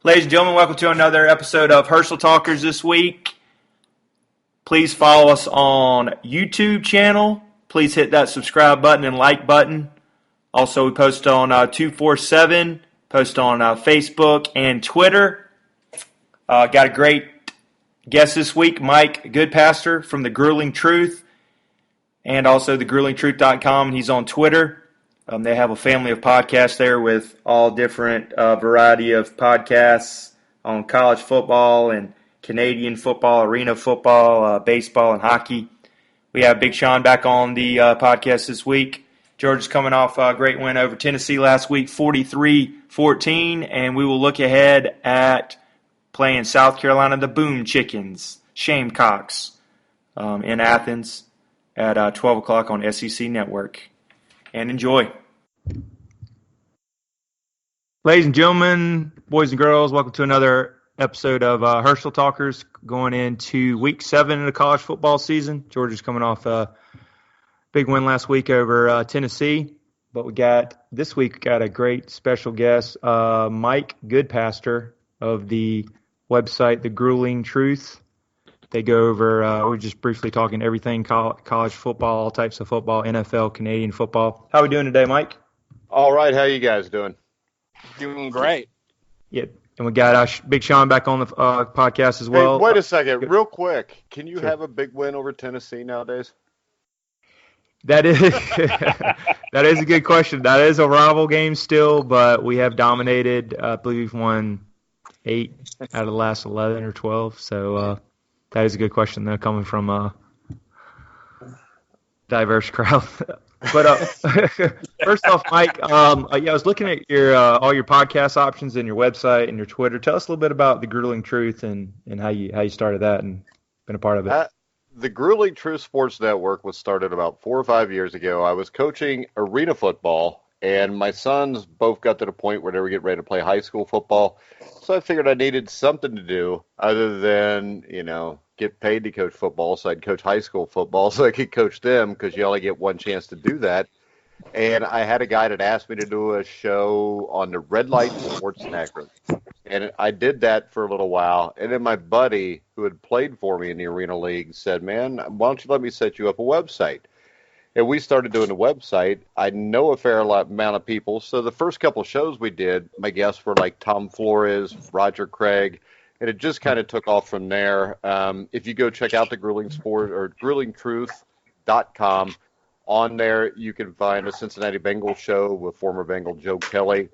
Ladies and gentlemen, welcome to another episode of Herschel Talkers this week. Please follow us on YouTube channel. Please hit that subscribe button and like button. Also, we post on 247, post on Facebook and Twitter. Got a great guest this week, Mike Goodpaster from the Grueling Truth, and also the GruelingTruth.com. He's on Twitter. They have a family of podcasts there with all different variety of podcasts on college football and Canadian football, arena football, baseball, and hockey. We have Big Sean back on the podcast this week. Georgia's coming off a great win over Tennessee last week, 43-14, and we will look ahead at playing South Carolina, the Boom Chickens, Shamecocks, in Athens at 12 o'clock on SEC Network. And enjoy. Ladies and gentlemen, boys and girls, welcome to another episode of Herschel Talkers, going into week 7 of the college football season. Georgia's coming off a big win last week over Tennessee, but this week got a great special guest, Mike Goodpaster of the website The Grueling Truth. They go over, we're just briefly talking everything college football, all types of football, NFL, Canadian football. How are we doing today, Mike? All right. How you guys doing? Doing great. Yeah, and we got Big Sean back on the podcast as well. Hey, wait a second, real quick. Can you have a big win over Tennessee nowadays? That is that is a good question. That is a rival game still, but we have dominated. I believe we've won 8 out of the last 11 or 12. So that is a good question, though, coming from a diverse crowd. But first off, Mike, I was looking at your all your podcast options and your website and your Twitter. Tell us a little bit about the Grueling Truth and how you started that and been a part of it. The Grueling Truth Sports Network was started about 4 or 5 years ago. I was coaching arena football, and my sons both got to the point where they were getting ready to play high school football. So I figured I needed something to do other than, get paid to coach football. So I'd coach high school football so I could coach them, because you only get one chance to do that. And I had a guy that asked me to do a show on the Red Light Sports Network. And I did that for a little while. And then my buddy, who had played for me in the Arena League, said, man, why don't you let me set you up a website? And we started doing the website. I know a fair amount of people. So the first couple of shows we did, my guests were like Tom Flores, Roger Craig, and it just kind of took off from there. If you go check out the Grueling Sport or GruelingTruth.com, on there you can find a Cincinnati Bengals show with former Bengal Joe Kelly.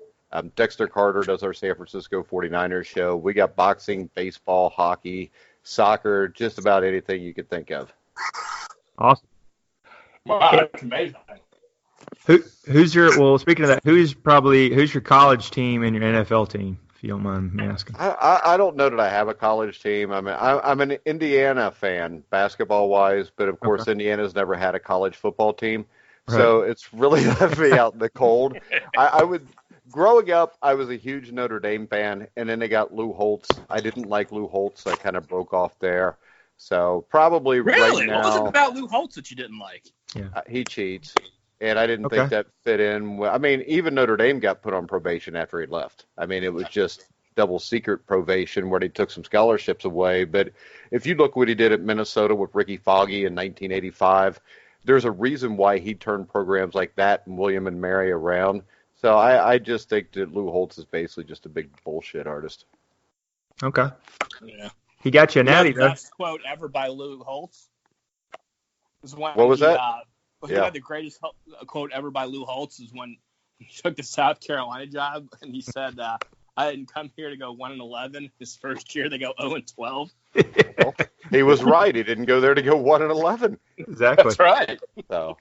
Dexter Carter does our San Francisco 49ers show. We got boxing, baseball, hockey, soccer, just about anything you could think of. Awesome. Wow, that's amazing. Speaking of that, who's your college team and your NFL team, if you don't mind me asking? I don't know that I have a college team. I mean, I'm an Indiana fan, basketball-wise, but of course Indiana's never had a college football team. Right. So it's really left me out in the cold. Growing up, I was a huge Notre Dame fan, and then they got Lou Holtz. I didn't like Lou Holtz, so I kind of broke off there. So probably right now. What was it about Lou Holtz that you didn't like? Yeah. He cheats, and I didn't think that fit in. I mean, even Notre Dame got put on probation after he left. I mean, it was just double secret probation where they took some scholarships away. But if you look what he did at Minnesota with Ricky Foggy in 1985, there's a reason why he turned programs like that and William and Mary around. So I just think that Lou Holtz is basically just a big bullshit artist. Okay. Yeah. He got you a natty, though. The best quote ever by Lou Holtz. What was that? He had the greatest quote ever by Lou Holtz is when he took the South Carolina job, and he said, I didn't come here to go 1-11. His first year, they go 0-12. Well, he was right. He didn't go there to go 1-11. Exactly. That's right. So,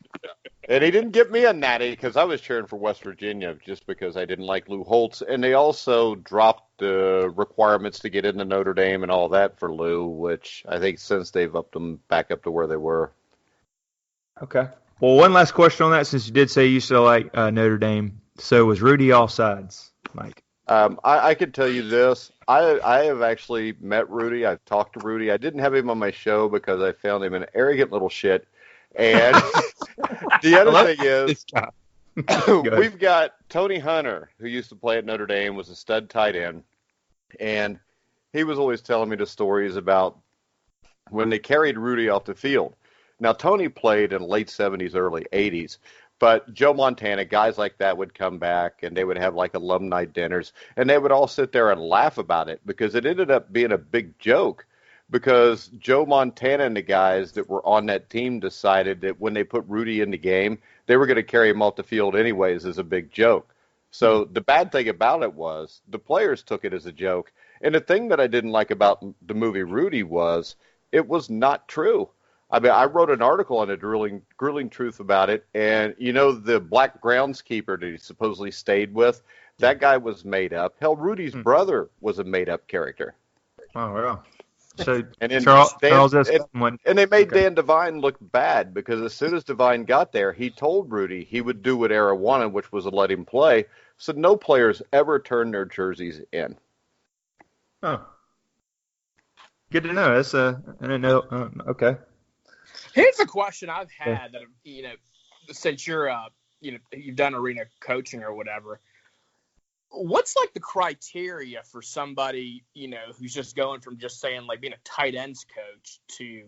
and he didn't give me a natty because I was cheering for West Virginia just because I didn't like Lou Holtz. And they also dropped the requirements to get into Notre Dame and all that for Lou, which I think since they've upped them back up to where they were. Okay. Well, one last question on that, since you did say you used to like Notre Dame. So was Rudy offsides, Mike? I can tell you this. I have actually met Rudy. I've talked to Rudy. I didn't have him on my show because I found him an arrogant little shit. And the other thing is, we've got Tony Hunter, who used to play at Notre Dame, was a stud tight end. And he was always telling me the stories about when they carried Rudy off the field. Now, Tony played in the late 70s, early 80s, but Joe Montana, guys like that would come back and they would have like alumni dinners and they would all sit there and laugh about it because it ended up being a big joke because Joe Montana and the guys that were on that team decided that when they put Rudy in the game, they were going to carry him off the field anyways as a big joke. So the bad thing about it was the players took it as a joke. And the thing that I didn't like about the movie Rudy was it was not true. I mean, I wrote an article on the Grueling Truth about it, and you know the black groundskeeper that he supposedly stayed with, that guy was made up. Hell, Rudy's brother was a made-up character. Oh, wow. So And then Charles S. and they made Dan Devine look bad because as soon as Devine got there, he told Rudy he would do what Era wanted, which was to let him play. So no players ever turned their jerseys in. Oh, good to know. That's I didn't know. Okay. Here's a question I've had that, since you're, you've done arena coaching or whatever, what's like the criteria for somebody, who's just going from just saying like being a tight ends coach to,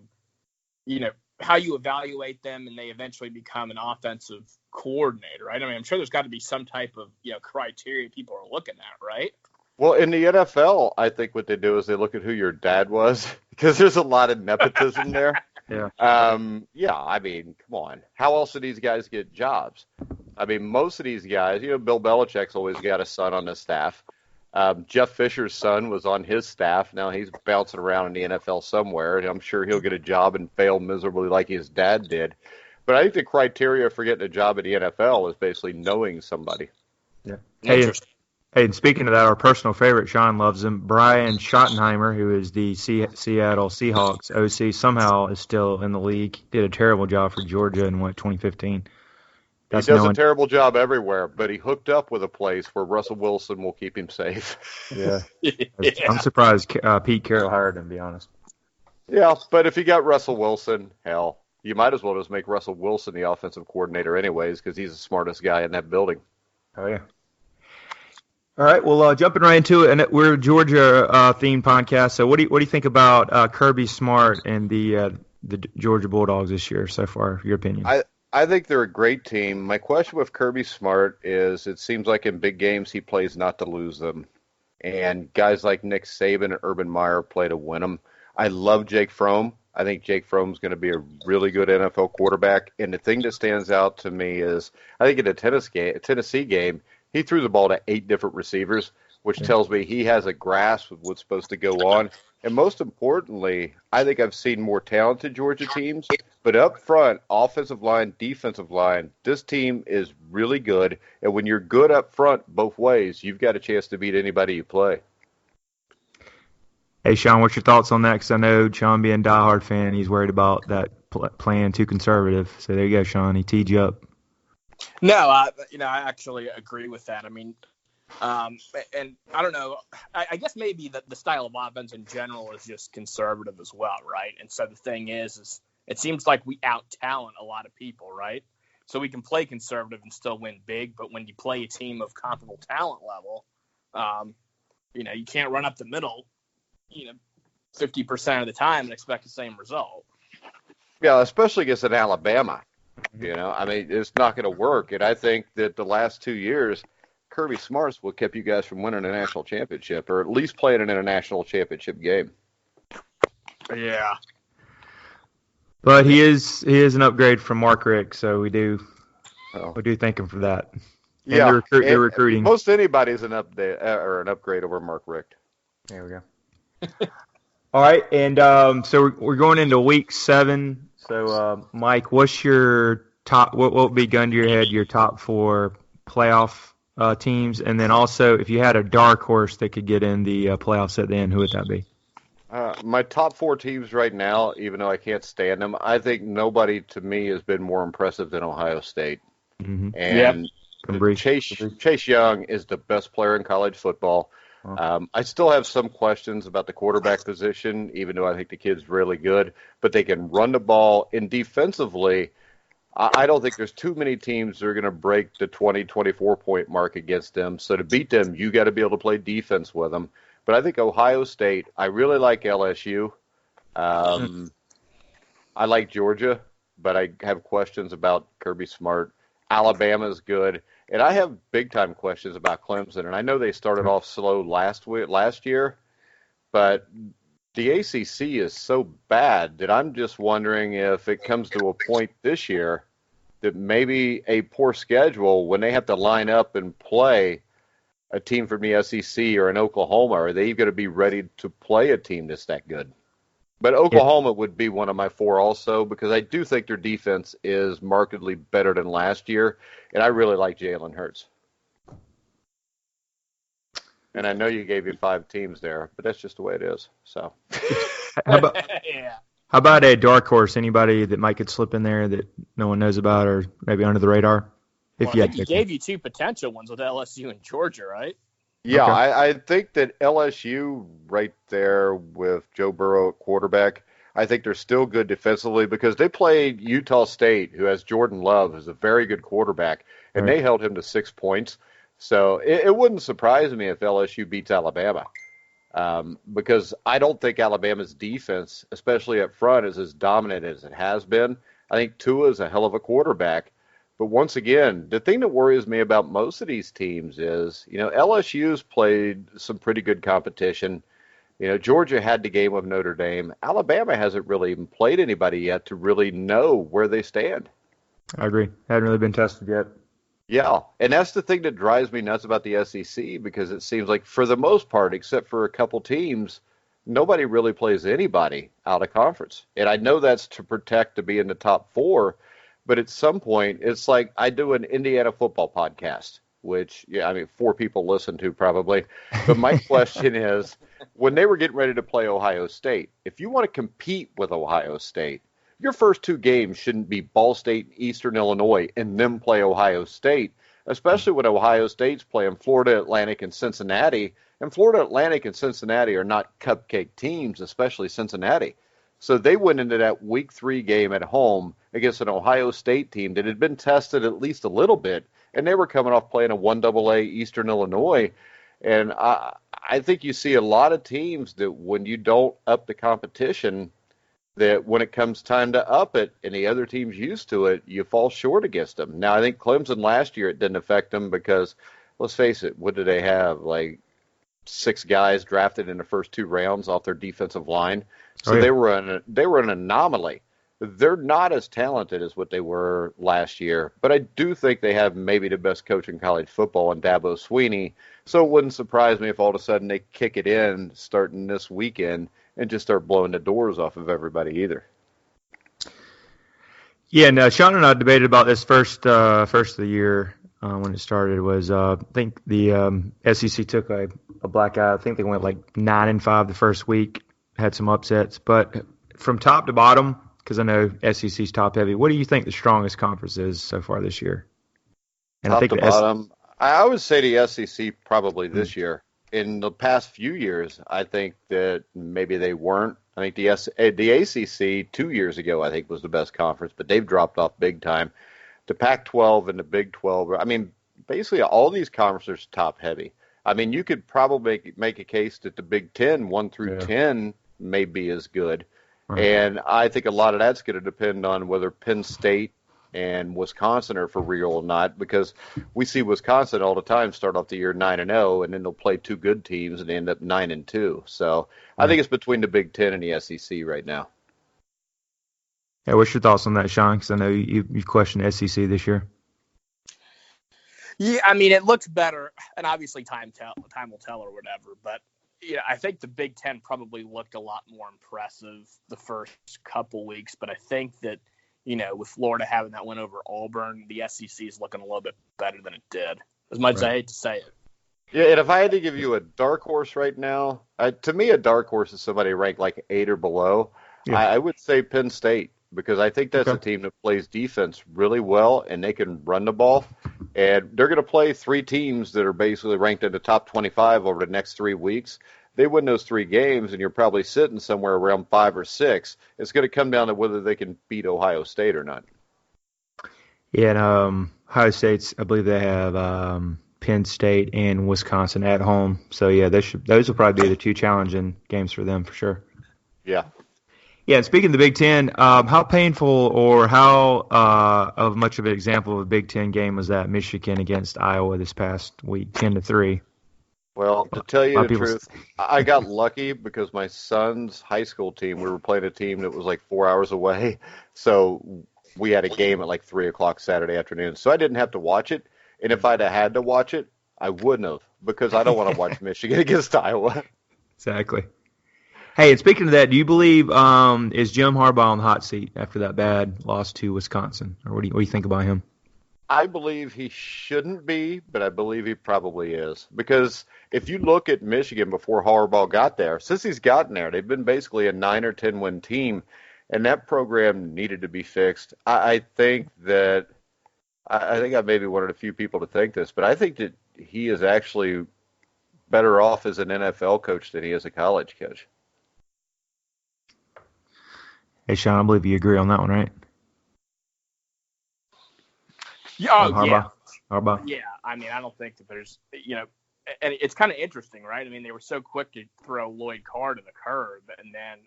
how you evaluate them and they eventually become an offensive coordinator, right? I mean, I'm sure there's got to be some type of, criteria people are looking at, right? Well, in the NFL, I think what they do is they look at who your dad was because there's a lot of nepotism there. Yeah. I mean, come on. How else do these guys get jobs? I mean, most of these guys, Bill Belichick's always got a son on his staff. Jeff Fisher's son was on his staff. Now he's bouncing around in the NFL somewhere, and I'm sure he'll get a job and fail miserably like his dad did. But I think the criteria for getting a job in the NFL is basically knowing somebody. Yeah. Hey, and speaking of that, our personal favorite, Sean loves him, Brian Schottenheimer, who is the Seattle Seahawks OC, somehow is still in the league. Did a terrible job for Georgia in 2015. He does a terrible job everywhere, but he hooked up with a place where Russell Wilson will keep him safe. Yeah. I'm surprised Pete Carroll hired him, to be honest. Yeah, but if you got Russell Wilson, hell, you might as well just make Russell Wilson the offensive coordinator anyways because he's the smartest guy in that building. Oh, yeah. All right, well, jumping right into it, and we're a Georgia-themed podcast. So, what do you think about Kirby Smart and the Georgia Bulldogs this year so far? Your opinion? I think they're a great team. My question with Kirby Smart is, it seems like in big games he plays not to lose them, and guys like Nick Saban and Urban Meyer play to win them. I love Jake Fromm. I think Jake Fromm's going to be a really good NFL quarterback. And the thing that stands out to me is, I think in a Tennessee game. He threw the ball to 8 different receivers, which tells me he has a grasp of what's supposed to go on. And most importantly, I think I've seen more talented Georgia teams, but up front, offensive line, defensive line, this team is really good. And when you're good up front both ways, you've got a chance to beat anybody you play. Hey, Sean, what's your thoughts on that? Because I know Sean being a diehard fan, he's worried about that playing too conservative. So there you go, Sean. He teed you up. No, I actually agree with that. I mean, and I don't know. I guess maybe the style of offense in general is just conservative as well, right? And so the thing is it seems like we out-talent a lot of people, right? So we can play conservative and still win big, but when you play a team of comparable talent level, you can't run up the middle, 50% of the time and expect the same result. Yeah, especially against an Alabama. It's not going to work. And I think that the last 2 years, Kirby Smart's what kept you guys from winning a national championship, or at least playing in a national championship game. Yeah. But he is an upgrade from Mark Richt, so we do thank him for that. Yeah, and the recruiting. Most anybody's an upgrade over Mark Richt. There we go. All right, and so we're going into week 7. So, Mike, what's your top? What would be gun to your head? Your top 4 playoff teams, and then also if you had a dark horse that could get in the playoffs at the end, who would that be? My top 4 teams right now, even though I can't stand them, I think nobody to me has been more impressive than Ohio State. Mm-hmm. And Chase Young is the best player in college football. I still have some questions about the quarterback position, even though I think the kid's really good. But they can run the ball. And defensively, I don't think there's too many teams that are going to break the 20, 24-point mark against them. So to beat them, you got to be able to play defense with them. But I think Ohio State, I really like LSU. I like Georgia, but I have questions about Kirby Smart. Alabama's good. And I have big-time questions about Clemson. And I know they started off slow last year, but the ACC is so bad that I'm just wondering if it comes to a point this year that maybe a poor schedule, when they have to line up and play a team from the SEC or an Oklahoma, are they going to be ready to play a team that's that good? But Oklahoma would be one of my four also, because I do think their defense is markedly better than last year, and I really like Jalen Hurts. And I know you gave you 5 teams there, but that's just the way it is. So, How about, Yeah. how about a dark horse? Anybody that might could slip in there that no one knows about, or maybe under the radar? Well, I think he gave you 2 potential ones with LSU and Georgia, right? yeah, Okay. I think that LSU right there with Joe Burrow at quarterback, I think they're still good defensively because they played Utah State, who has Jordan Love, who's a very good quarterback, and Right. they held him to 6 points. So it wouldn't surprise me if LSU beats Alabama. Because I don't think Alabama's defense, especially up front, is as dominant as it has been. I think Tua is a hell of a quarterback. But once again, the thing that worries me about most of these teams is, LSU's played some pretty good competition. Georgia had the game of Notre Dame. Alabama hasn't really even played anybody yet to really know where they stand. I agree. Hadn't really been tested yet. Yeah, and that's the thing that drives me nuts about the SEC, because it seems like for the most part, except for a couple teams, nobody really plays anybody out of conference. And I know that's to protect to be in the top 4, but at some point, it's like I do an Indiana football podcast, which, 4 people listen to probably. But my question is, when they were getting ready to play Ohio State, if you want to compete with Ohio State, your first 2 games shouldn't be Ball State and Eastern Illinois and then play Ohio State, especially when Ohio State's playing Florida Atlantic and Cincinnati. And Florida Atlantic and Cincinnati are not cupcake teams, especially Cincinnati. So they went into that week 3 game at home against an Ohio State team that had been tested at least a little bit, and they were coming off playing a 1AA Eastern Illinois. And I think you see a lot of teams that when you don't up the competition, that when it comes time to up it and the other team's used to it, you fall short against them. Now, I think Clemson last year, it didn't affect them because, let's face it, what did they have? Like 6 guys drafted in the first 2 rounds off their defensive line. So they were an anomaly. They're not as talented as what they were last year, but I do think they have maybe the best coach in college football in Dabo Swinney. So it wouldn't surprise me if all of a sudden they kick it in starting this weekend and just start blowing the doors off of everybody either. Yeah, no, Sean and I debated about this first of the year when it started. Was I think the SEC took a black eye. I think they went like 9-5 the first week, had some upsets, but from top to bottom, because I know SEC's top heavy. What do you think the strongest conference is so far this year? And Top I think to bottom, I would say the SEC probably this year. In the past few years, I think that maybe they weren't. I think the ACC 2 years ago, I think, was the best conference, but they've dropped off big time. The Pac-12 and the Big 12, basically all these conferences are top heavy. You could probably make a case that the Big 10, 1 through 10, may be as good. Right. And I think a lot of that's going to depend on whether Penn State and Wisconsin are for real or not, because we see Wisconsin all the time start off the year 9-0, and then they'll play 2 good teams and they end up 9-2. So I think it's between the Big 10 and the SEC right now. Yeah, what's your thoughts on that, Sean? Because I know you've questioned SEC this year. Yeah, it looks better, and obviously time will tell or whatever. But I think the Big Ten probably looked a lot more impressive the first couple weeks. But I think that with Florida having that win over Auburn, the SEC is looking a little bit better than it did. As much as I hate to say it. Yeah, and if I had to give you a dark horse right now, to me a dark horse is somebody ranked like 8 or below. Yeah. I would say Penn State, because I think that's a team that plays defense really well, and they can run the ball. And they're going to play 3 teams that are basically ranked in the top 25 over the next 3 weeks. They win those 3 games, and you're probably sitting somewhere around 5 or 6. It's going to come down to whether they can beat Ohio State or not. Yeah, and Ohio State's, I believe they have Penn State and Wisconsin at home. So yeah, those will probably be the two challenging games for them for sure. Yeah. Yeah, and speaking of the Big Ten, how painful or how of much of an example of a Big Ten game was that Michigan against Iowa this past week, 10-3? Well, to tell A you lot of the people. truth, I got lucky because my son's high school team, we were playing a team that was like 4 hours away. So we had a game at like 3 o'clock Saturday afternoon. So I didn't have to watch it. And if I'd have had to watch it, I wouldn't have because I don't want to watch Michigan against Iowa. Exactly. Hey, and speaking of that, do you believe is Jim Harbaugh on the hot seat after that bad loss to Wisconsin, or what do you think about him? I believe he shouldn't be, but I believe he probably is. Because if you look at Michigan before Harbaugh got there, since he's gotten there, they've been basically a 9 or 10 win team, and that program needed to be fixed. I think that I think I may be one of the few people to think this, but I think that he is actually better off as an NFL coach than he is a college coach. Hey, Sean, I believe you agree on that one, right? Yeah, oh, Harbaugh. Harbaugh. Yeah, I mean, I don't think that there's, and it's kind of interesting, right? I mean, they were so quick to throw Lloyd Carr to the curb, and then,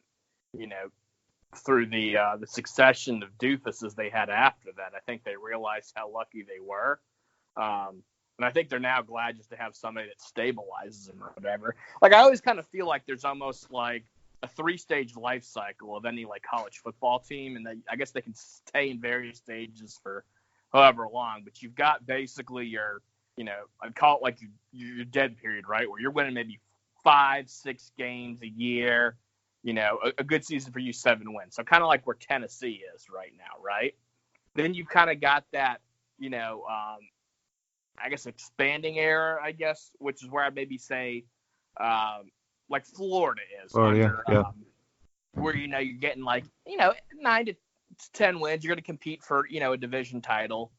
through the succession of doofuses they had after that, I think they realized how lucky they were. And I think they're now glad just to have somebody that stabilizes them or whatever. Like, I always kind of feel like there's almost like a 3-stage life cycle of any like college football team, and I guess they can stay in various stages for however long. But you've got basically your, I'd call it like your dead period, right, where you're winning maybe 5-6 games a year. A good season for you, 7 wins. So kind of like where Tennessee is right now, right? Then you've kind of got that, I guess expanding era, I guess, which is where I maybe say, like Florida is, Florida, yeah. Where you're getting like 9 to 10 wins. You're going to compete for a division title.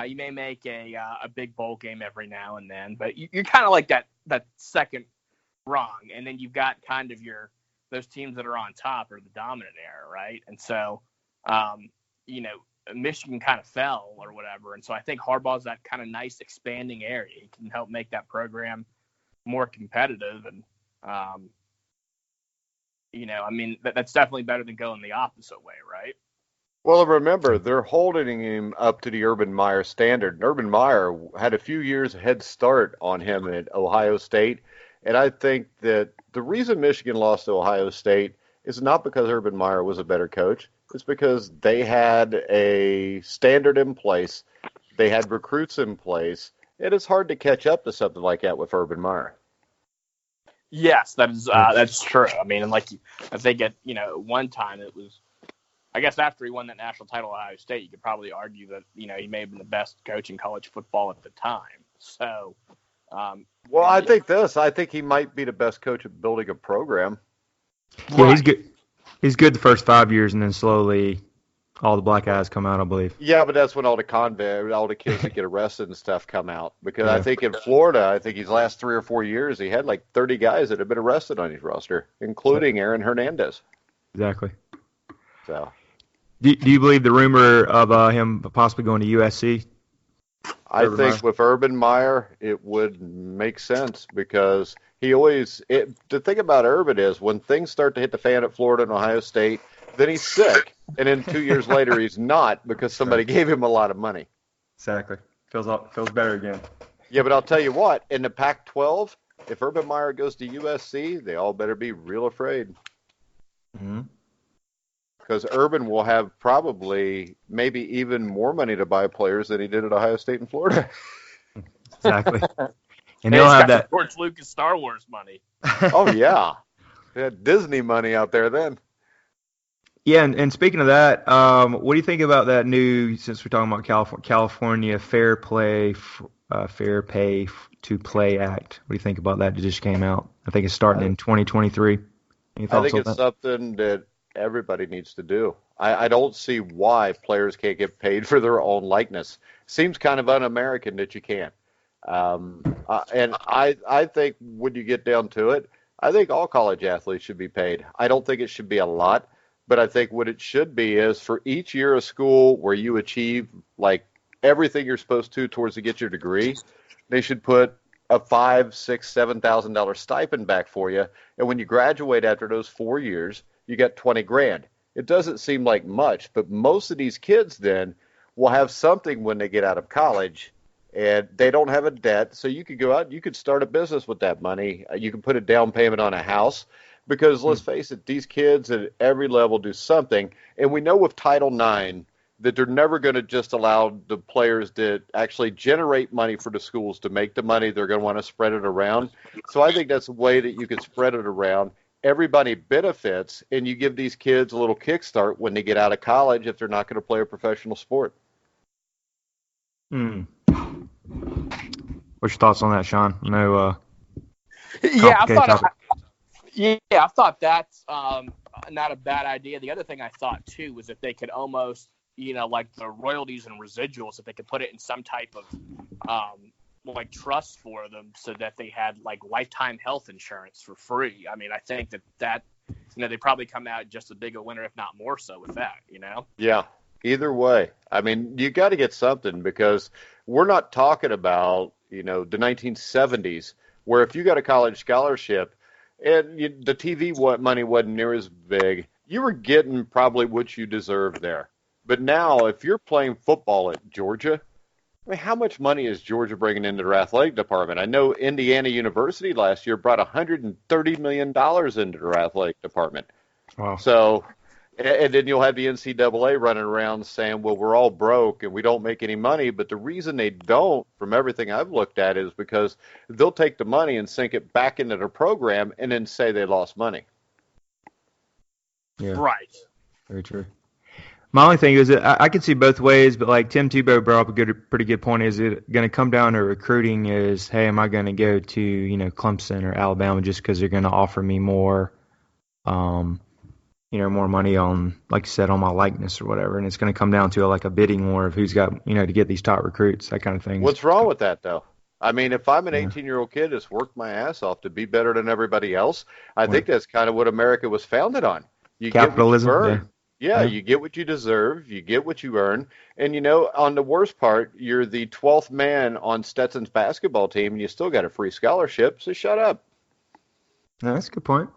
You may make a big bowl game every now and then, but you're kind of like that second rung, and then you've got kind of those teams that are on top are the dominant era, right? And so, Michigan kind of fell or whatever, and so I think Harbaugh's that kind of nice expanding area. He can help make that program more competitive, and I mean that's definitely better than going the opposite way, right? Well, remember, they're holding him up to the Urban Meyer standard. And Urban Meyer had a few years head start on him at Ohio State. And I think that the reason Michigan lost to Ohio State is not because Urban Meyer was a better coach. It's because they had a standard in place. They had recruits in place. And it's hard to catch up to something like that with Urban Meyer. Yes, that's true. I mean, and I think at one time it was, I guess after he won that national title at Ohio State, you could probably argue that he may have been the best coach in college football at the time. So, well, I think he might be the best coach at building a program. Yeah, he's good. He's good the first 5 years, and then slowly all the black eyes come out, I believe. Yeah, but that's when all the kids that get arrested and stuff come out. Because I think in Florida, his last 3 or 4 years, he had like 30 guys that had been arrested on his roster, including Aaron Hernandez. Exactly. So, do you believe the rumor of him possibly going to USC? I think with Urban Meyer, it would make sense because the thing about Urban is when things start to hit the fan at Florida and Ohio State, then he's sick. And then 2 years later, he's not because somebody gave him a lot of money. Exactly. Feels better again. Yeah, but I'll tell you what, in the Pac-12, if Urban Meyer goes to USC, they all better be real afraid. Mm-hmm. Because Urban will have probably maybe even more money to buy players than he did at Ohio State and Florida. Exactly. And they'll have that George Lucas Star Wars money. Oh, yeah. They had Disney money out there then. Yeah, and speaking of that, what do you think about that new, since we're talking about California Fair Pay to Play Act? What do you think about that? It just came out. I think it's starting in 2023. I think it's something that everybody needs to do. I don't see why players can't get paid for their own likeness. Seems kind of un-American that you can't. And I think when you get down to it, I think all college athletes should be paid. I don't think it should be a lot, but I think what it should be is for each year of school where you achieve like everything you're supposed to towards to get your degree. They should put a $5,000, $6,000, $7,000 stipend back for you, and when you graduate after those 4 years, you get 20 grand. It doesn't seem like much, but most of these kids then will have something when they get out of college, and they don't have a debt, so you could go out, you could start a business with that money. You can put a down payment on a house, because let's face it, these kids at every level do something, and we know with Title IX that they're never going to just allow the players that actually generate money for the schools to make the money. They're going to want to spread it around. So I think that's a way that you could spread it around. Everybody benefits, and you give these kids a little kickstart when they get out of college if they're not going to play a professional sport. What's your thoughts on that, Sean? No. I thought that's not a bad idea. The other thing I thought too was if they could almost, like the royalties and residuals, if they could put it in some type of like trust for them, so that they had like lifetime health insurance for free. I mean, I think that they probably come out just as big a winner, if not more so, with that. Yeah. Either way, I mean, you got to get something, because we're not talking about the 1970s where if you got a college scholarship and the TV money wasn't near as big, you were getting probably what you deserved there. But now, if you're playing football at Georgia, I mean, how much money is Georgia bringing into their athletic department? I know Indiana University last year brought $130 million into their athletic department. Wow. So, and then you'll have the NCAA running around saying, well, we're all broke and we don't make any money. But the reason they don't, from everything I've looked at, is because they'll take the money and sink it back into their program and then say they lost money. Yeah. Right. Very true. My only thing is that I could see both ways, but like Tim Tebow brought up a pretty good point. Is it going to come down to recruiting? Is, hey, am I going to go to Clemson or Alabama just because they're going to offer me more, more money on, like you said, on my likeness or whatever? And it's going to come down to a bidding war of who's got to get these top recruits, that kind of thing. What's wrong with that though? I mean, if I'm an 18-year-old kid that's worked my ass off to be better than everybody else, I think that's kind of what America was founded on. You Capitalism. Get what you earn. Yeah, you get what you deserve, you get what you earn, and on the worst part, you're the 12th man on Stetson's basketball team, and you still got a free scholarship, so shut up. No, that's a good point.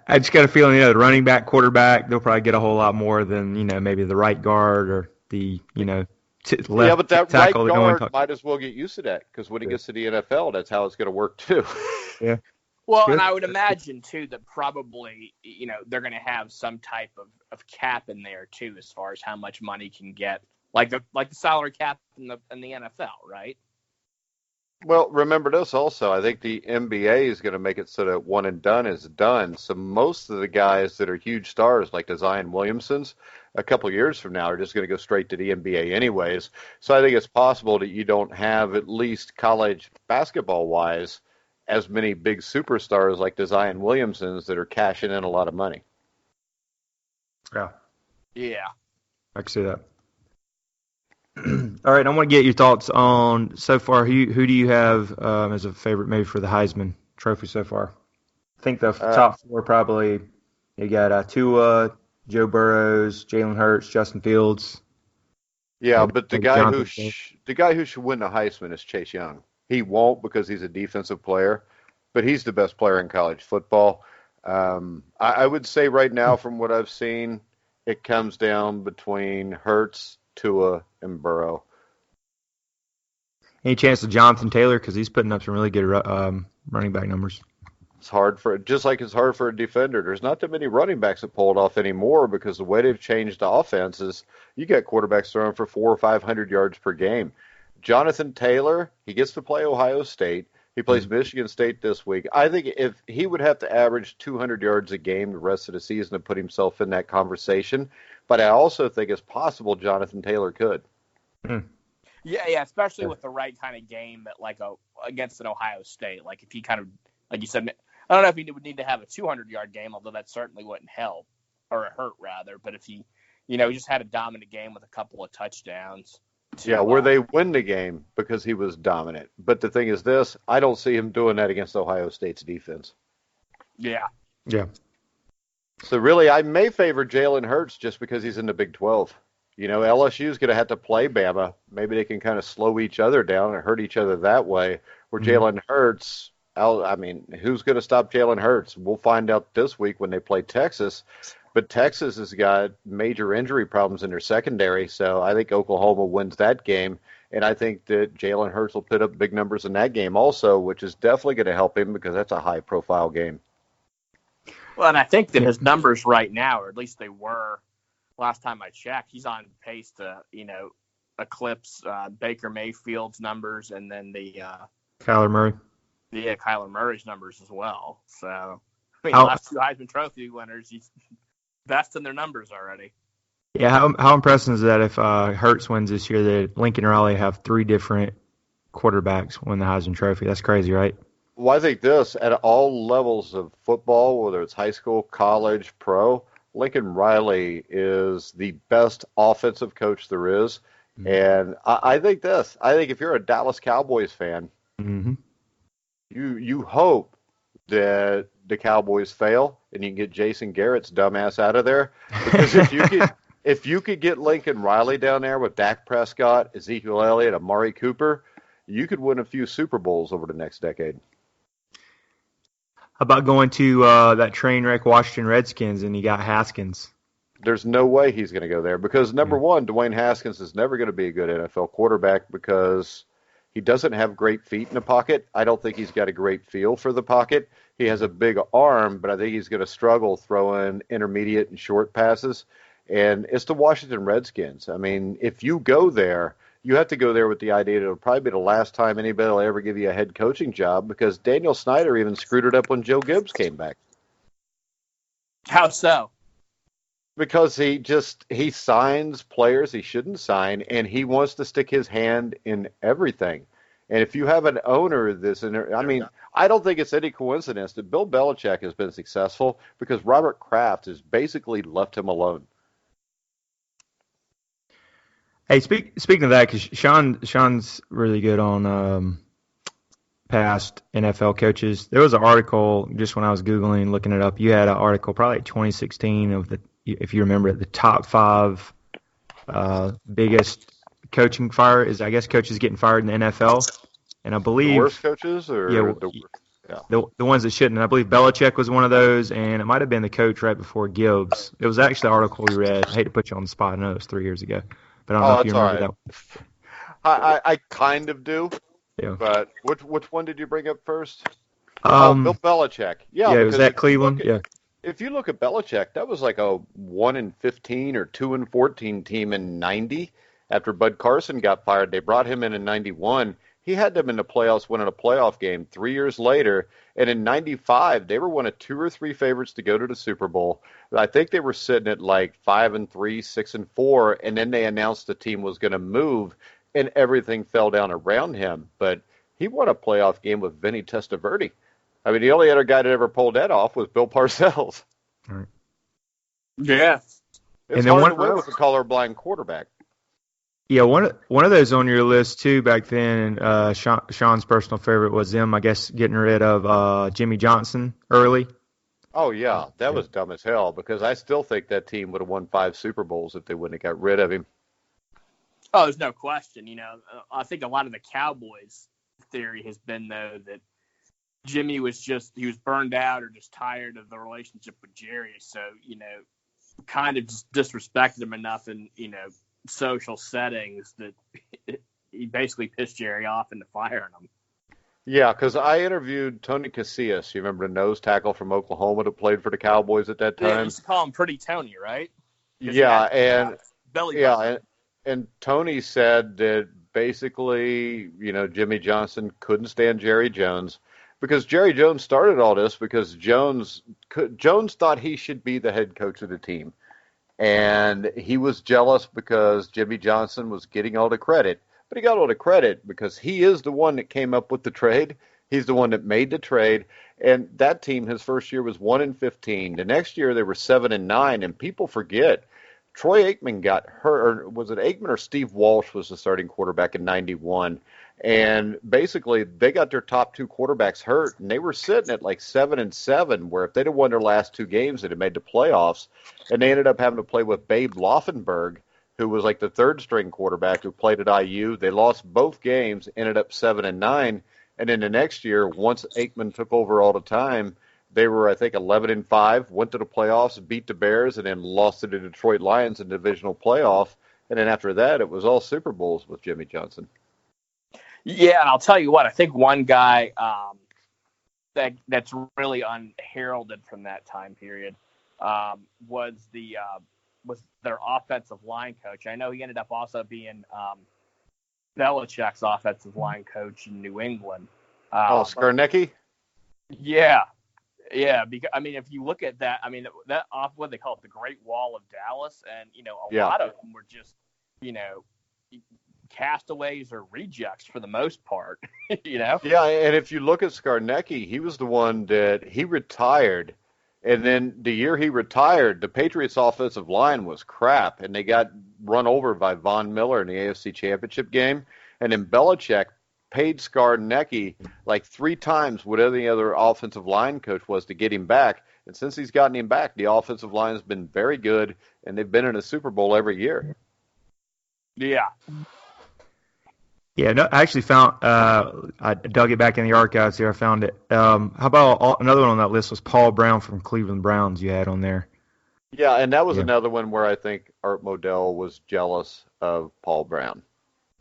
I just got a feeling, the running back, quarterback, they'll probably get a whole lot more than, maybe the right guard or the, left tackle. Yeah, but that right guard might as well get used to that, because when he gets to the NFL, that's how it's going to work too. Yeah. Well, and I would imagine, too, that probably, they're going to have some type of cap in there, too, as far as how much money can get, like the salary cap in the NFL, right? Well, remember this also. I think the NBA is going to make it so that one and done is done. So most of the guys that are huge stars, like the Zion Williamsons, a couple of years from now are just going to go straight to the NBA anyways. So I think it's possible that you don't have, at least college basketball-wise, as many big superstars like the Zion Williamsons that are cashing in a lot of money. Yeah. Yeah. I can see that. All right, I want to get your thoughts on, so far, who do you have as a favorite maybe for the Heisman Trophy so far? I think the top four probably, you got Tua, Joe Burrows, Jalen Hurts, Justin Fields. Yeah, but the guy who should win the Heisman is Chase Young. He won't, because he's a defensive player, but he's the best player in college football. I would say right now, from what I've seen, it comes down between Hurts, Tua, and Burrow. Any chance of Jonathan Taylor, because he's putting up some really good running back numbers? It's hard just like it's hard for a defender. There's not that many running backs that pull it off anymore, because the way they've changed the offense is you got quarterbacks throwing for 400 or 500 yards per game. Jonathan Taylor, he gets to play Ohio State. He plays Michigan State this week. I think if he would have to average 200 yards a game the rest of the season to put himself in that conversation. But I also think it's possible Jonathan Taylor could. Yeah, especially with the right kind of game that against an Ohio State. Like if he kind of, like you said, I don't know if he would need to have a 200-yard game, although that certainly wouldn't help, or hurt rather. But if he, just had a dominant game with a couple of touchdowns. Where they win the game because he was dominant. But the thing is this, I don't see him doing that against Ohio State's defense. Yeah. Yeah. So really, I may favor Jalen Hurts just because he's in the Big 12. LSU's going to have to play Bama. Maybe they can kind of slow each other down and hurt each other that way. Where Jalen Hurts, who's going to stop Jalen Hurts? We'll find out this week when they play Texas. But Texas has got major injury problems in their secondary, so I think Oklahoma wins that game. And I think that Jalen Hurts will put up big numbers in that game also, which is definitely going to help him because that's a high-profile game. Well, and I think that his numbers right now, or at least they were last time I checked, he's on pace to, eclipse Baker Mayfield's numbers and then the Kyler Murray. Yeah, Kyler Murray's numbers as well. So, the last two Heisman Trophy winners, he's best in their numbers already. Yeah, how impressive is that if Hurts wins this year that Lincoln Riley have 3 different quarterbacks win the Heisman Trophy? That's crazy, right? Well, I think this, at all levels of football, whether it's high school, college, pro, Lincoln Riley is the best offensive coach there is. Mm-hmm. And I think this. I think if you're a Dallas Cowboys fan, you hope that the Cowboys fail and you can get Jason Garrett's dumbass out of there. Because if you could get Lincoln Riley down there with Dak Prescott, Ezekiel Elliott, Amari Cooper, you could win a few Super Bowls over the next decade. How about going to that train wreck Washington Redskins and you got Haskins? There's no way he's going to go there because, number one, Dwayne Haskins is never going to be a good NFL quarterback because he doesn't have great feet in the pocket. I don't think he's got a great feel for the pocket. He has a big arm, but I think he's going to struggle throwing intermediate and short passes. And it's the Washington Redskins. I mean, if you go there, you have to go there with the idea that it'll probably be the last time anybody will ever give you a head coaching job because Daniel Snyder even screwed it up when Joe Gibbs came back. How so? Because he signs players he shouldn't sign, and he wants to stick his hand in everything. And if you have an owner I don't think it's any coincidence that Bill Belichick has been successful because Robert Kraft has basically left him alone. Hey, speaking of that, because Sean's really good on past NFL coaches. There was an article just when I was Googling, looking it up. You had an article probably 2016 of if you remember it, the top 5 biggest coaching fire is, I guess, coaches getting fired in the NFL. And I believe the worst coaches, or the ones that shouldn't. And I believe Belichick was one of those, and it might have been the coach right before Gibbs. It was actually the article we read. I hate to put you on the spot. I know it was 3 years ago, but I don't know if you remember that. I kind of do. Yeah. But which one did you bring up first? Bill Belichick. Yeah, it was at Cleveland. If you look at Belichick, that was like a 1-15 or 2-14 team in '90. After Bud Carson got fired, they brought him in '91. He had them in the playoffs, winning a playoff game 3 years later. And in '95, they were one of 2 or 3 favorites to go to the Super Bowl. I think they were sitting at like 5-3, 6-4, and then they announced the team was going to move, and everything fell down around him. But he won a playoff game with Vinny Testaverde. I mean, the only other guy that ever pulled that off was Bill Parcells. Right. Yeah. It's hard to win with a colorblind quarterback. Yeah, one of those on your list too back then. Sean's personal favorite was them, I guess, getting rid of Jimmy Johnson early. Oh yeah, that was dumb as hell because I still think that team would have won 5 Super Bowls if they wouldn't have got rid of him. Oh, there's no question. I think a lot of the Cowboys' theory has been though that Jimmy was burned out or just tired of the relationship with Jerry, so kind of just disrespected him enough in social settings that he basically pissed Jerry off into firing him. Yeah, because I interviewed Tony Casillas. You remember the nose tackle from Oklahoma that played for the Cowboys at that time? Yeah, you used to call him Pretty Tony, right? Yeah, belly and Tony said that basically, Jimmy Johnson couldn't stand Jerry Jones because Jerry Jones started all this because Jones thought he should be the head coach of the team. And he was jealous because Jimmy Johnson was getting all the credit. But he got all the credit because he is the one that came up with the trade. He's the one that made the trade. And that team, his first year was 1-15. The next year they were 7-9. And people forget, Troy Aikman got hurt. Or was it Aikman or Steve Walsh was the starting quarterback in '91? And basically they got their top 2 quarterbacks hurt. And they were sitting at like 7-7, where if they'd have won their last 2 games, they'd have made the playoffs. And they ended up having to play with Babe Laufenberg, who was like the third string quarterback who played at IU. They lost both games, ended up 7-9, and then the next year, once Aikman took over all the time, they were, I think, 11-5, went to the playoffs, beat the Bears, and then lost to the Detroit Lions in the divisional playoff. And then after that, it was all Super Bowls with Jimmy Johnson. Yeah, and I'll tell you what, I think one guy that's really unheralded from that time period was their offensive line coach. I know he ended up also being Belichick's offensive line coach in New England. Skarnecki? Yeah. Because I mean, if you look at that, I mean, that off what they call it, the Great Wall of Dallas, and a lot of them were just castaways or rejects for the most part. Yeah, and if you look at Skarnecki, he was the one that he retired, and then the year he retired, the Patriots' offensive line was crap, and they got run over by Von Miller in the AFC Championship game, and then Belichick paid Skarnecki like 3 times what any other offensive line coach was to get him back. And since he's gotten him back, the offensive line has been very good, and they've been in a Super Bowl every year. Yeah. Yeah, no, I actually found, I dug it back in the archives here. I found it. How about another one on that list was Paul Brown from Cleveland Browns you had on there. Yeah, and that was another one where I think Art Modell was jealous of Paul Brown.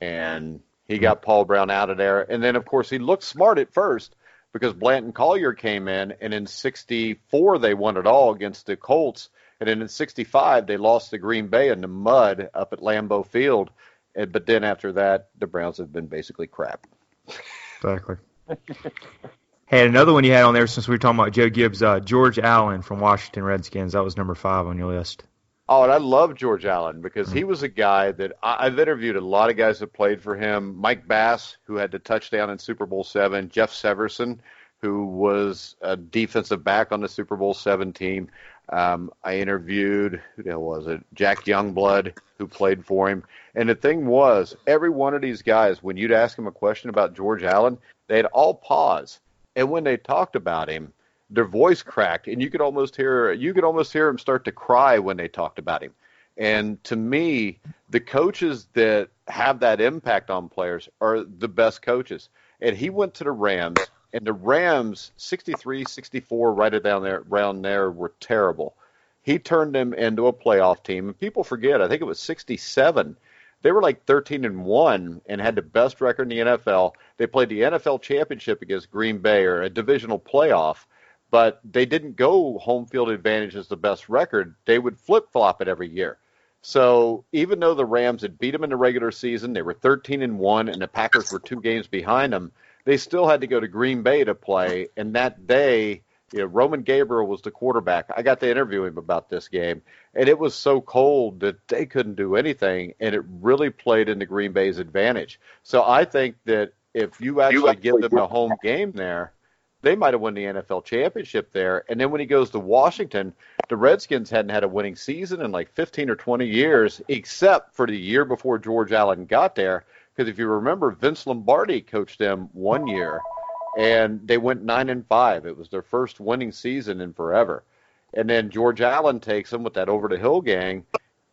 And he got Paul Brown out of there. And then, of course, he looked smart at first because Blanton Collier came in, and in 64 they won it all against the Colts. And then in 65 they lost to Green Bay in the mud up at Lambeau Field. But then after that, the Browns have been basically crap. Exactly. Hey, another one you had on there since we were talking about Joe Gibbs, George Allen from Washington Redskins. That was number 5 on your list. Oh, and I love George Allen because he was a guy that I've interviewed a lot of guys that played for him. Mike Bass, who had the touchdown in Super Bowl VII. Jeff Severson, who was a defensive back on the Super Bowl VII team. I interviewed, who the hell was it? Jack Youngblood, who played for him. And the thing was, every one of these guys, when you'd ask them a question about George Allen, they'd all pause. And when they talked about him, their voice cracked, and you could almost hear them start to cry when they talked about him. And to me, the coaches that have that impact on players are the best coaches. And he went to the Rams, and the Rams, 63, 64, right around there, were terrible. He turned them into a playoff team, and people forget, I think it was 67. They were like 13-1 and had the best record in the NFL. They played the NFL championship against Green Bay, or a divisional playoff. But they didn't go home field advantage as the best record. They would flip-flop it every year. So even though the Rams had beat them in the regular season, they were 13-1, and the Packers were 2 games behind them, they still had to go to Green Bay to play. And that day, Roman Gabriel was the quarterback. I got to interview him about this game, and it was so cold that they couldn't do anything, and it really played into Green Bay's advantage. So I think that if you actually give them a home game there, they might have won the NFL championship there. And then when he goes to Washington, the Redskins hadn't had a winning season in like 15 or 20 years, except for the year before George Allen got there. Because if you remember, Vince Lombardi coached them 1 year, and they went 9-5. It was their first winning season in forever. And then George Allen takes them with that over-the-hill gang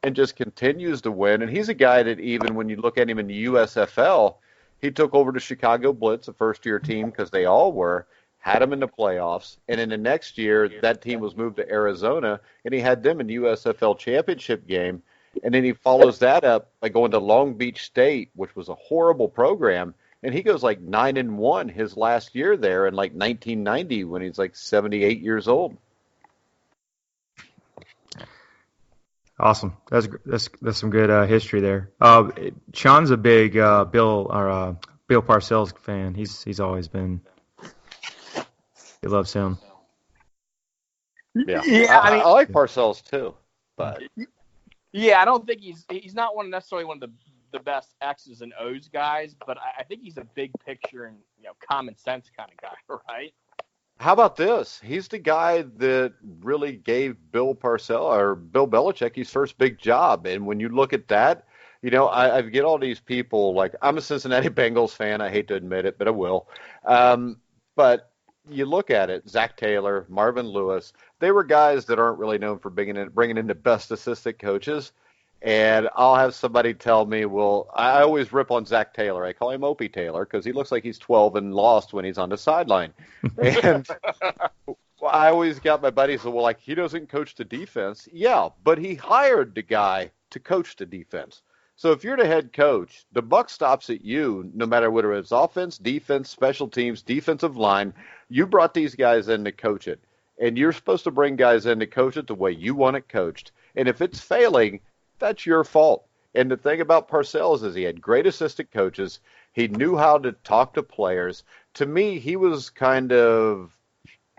and just continues to win. And he's a guy that even when you look at him in the USFL, he took over the Chicago Blitz, a first-year team, because they all were, had them in the playoffs, and in the next year, that team was moved to Arizona, and he had them in the USFL championship game, and then he follows that up by going to Long Beach State, which was a horrible program, and he goes like 9-1 his last year there in like 1990 when he's like 78 years old. Awesome. That's some good history there. Sean's a big Bill Parcells fan. He's always been. He loves him. Yeah, I like Parcells too, but yeah, I don't think he's not necessarily one of the best X's and O's guys, but I think he's a big picture and common sense kind of guy, right? How about this? He's the guy that really gave Bill Belichick his first big job, and when you look at that, I get all these people like, I'm a Cincinnati Bengals fan. I hate to admit it, but I will. But you look at it, Zach Taylor, Marvin Lewis, they were guys that aren't really known for bringing in the best assistant coaches. And I'll have somebody tell me, well, I always rip on Zach Taylor. I call him Opie Taylor because he looks like he's 12 and lost when he's on the sideline. And I always got my buddies, well, like, he doesn't coach the defense. Yeah, but he hired the guy to coach the defense. So if you're the head coach, the buck stops at you, no matter whether it's offense, defense, special teams, defensive line. You brought these guys in to coach it. And you're supposed to bring guys in to coach it the way you want it coached. And if it's failing, that's your fault. And the thing about Parcells is he had great assistant coaches. He knew how to talk to players. To me, he was kind of,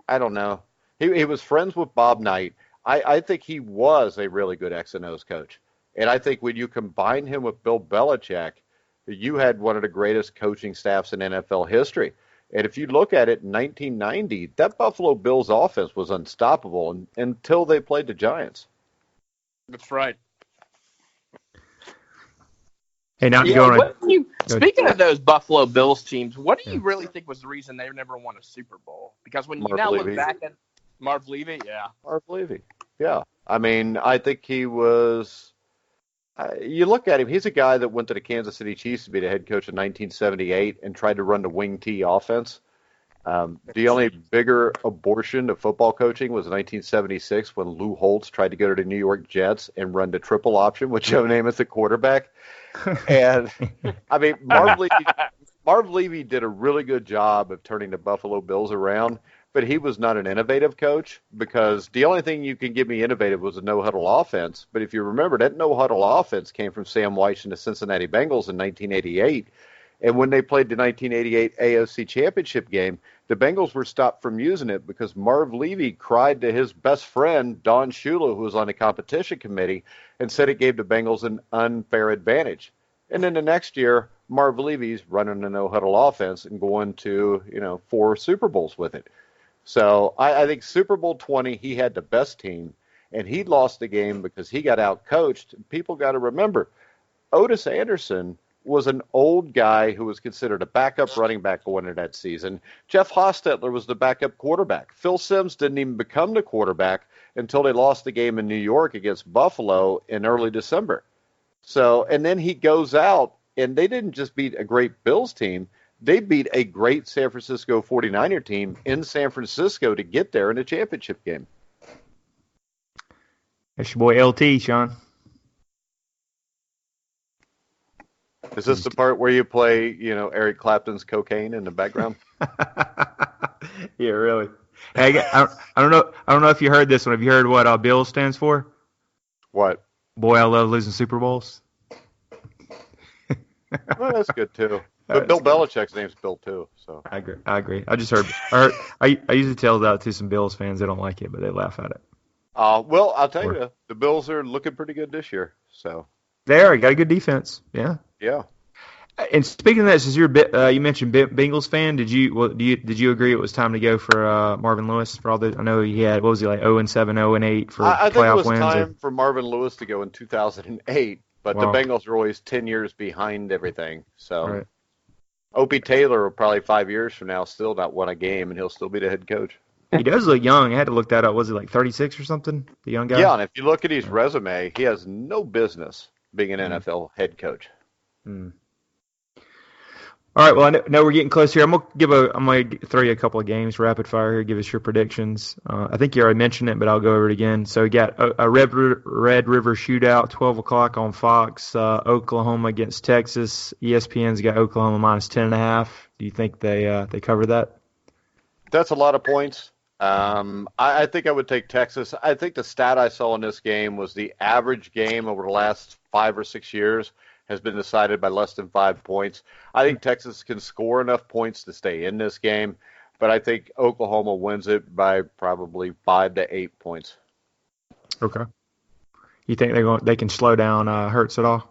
I don't know. He was friends with Bob Knight. I think he was a really good X and O's coach. And I think when you combine him with Bill Belichick, you had one of the greatest coaching staffs in NFL history. And if you look at it in 1990, that Buffalo Bills offense was unstoppable until they played the Giants. That's right. Hey, not Yeah, going. speaking of those Buffalo Bills teams, what do you really think was the reason they never won a Super Bowl? Because when you now look back at Marv Levy, Marv Levy, yeah. I mean, I think he was. You look at him; he's a guy that went to the Kansas City Chiefs to be the head coach in 1978 and tried to run the wing T offense. The only bigger abortion of football coaching was in 1976 when Lou Holtz tried to go to the New York Jets and run the triple option with Joe Namath at quarterback. And, I mean, Marv Levy did a really good job of turning the Buffalo Bills around, but he was not an innovative coach because the only thing you can give me innovative was a no-huddle offense. But if you remember, that no-huddle offense came from Sam Weiss and the Cincinnati Bengals in 1988. And when they played the 1988 AFC Championship game, the Bengals were stopped from using it because Marv Levy cried to his best friend, Don Shula, who was on the competition committee, and said it gave the Bengals an unfair advantage. And then the next year, Marv Levy's running a no-huddle offense and going to, 4 Super Bowls with it. So I think Super Bowl 20, he had the best team, and he lost the game because he got out-coached. People got to remember, Otis Anderson was an old guy who was considered a backup running back going into that season. Jeff Hostetler was the backup quarterback. Phil Simms didn't even become the quarterback until they lost the game in New York against Buffalo in early December. So, and then he goes out, and they didn't just beat a great Bills team. They beat a great San Francisco 49er team in San Francisco to get there in a championship game. That's your boy LT, Sean. Is this the part where you play, Eric Clapton's Cocaine in the background? Yeah, really. Hey, I don't know if you heard this one. Have you heard what Bill stands for? What? Boy, I love losing Super Bowls. Well, that's good too. But Bill Belichick's name's Bill too. So I agree. I just heard. I usually tell that to some Bills fans. They don't like it, but they laugh at it. Well, I'll tell you, the Bills are looking pretty good this year. So they are. Got a good defense. Yeah. Yeah. And speaking of that, since you mentioned Bengals fan, did you agree it was time to go for Marvin Lewis for all the? I know he had, what was he, like 0-7, 0-8 for I think playoff it was wins. time for Marvin Lewis to go in 2008, but the Bengals are always 10 years behind everything. So Right. Opie Taylor will probably 5 years from now still not win a game, and he'll still be the head coach. He does look young. I had to look that up. Was he like 36 or something? The young guy. Yeah, and if you look at his resume, he has no business being an NFL head coach. Hmm. All right, well, I know we're getting close here. I'm gonna throw you a couple of games rapid fire here. Give us your predictions. I think you already mentioned it, but I'll go over it again. So we got a Red River Shootout, 12 o'clock on Fox. Oklahoma against Texas. ESPN's got Oklahoma minus 10.5. Do you think they cover that? That's a lot of points. I think I would take Texas. I think the stat I saw in this game was the average game over the last 5 or 6 years has been decided by less than 5 points. I think Texas can score enough points to stay in this game, but I think Oklahoma wins it by probably 5 to 8 points. Okay. You think they can slow down Hurts at all?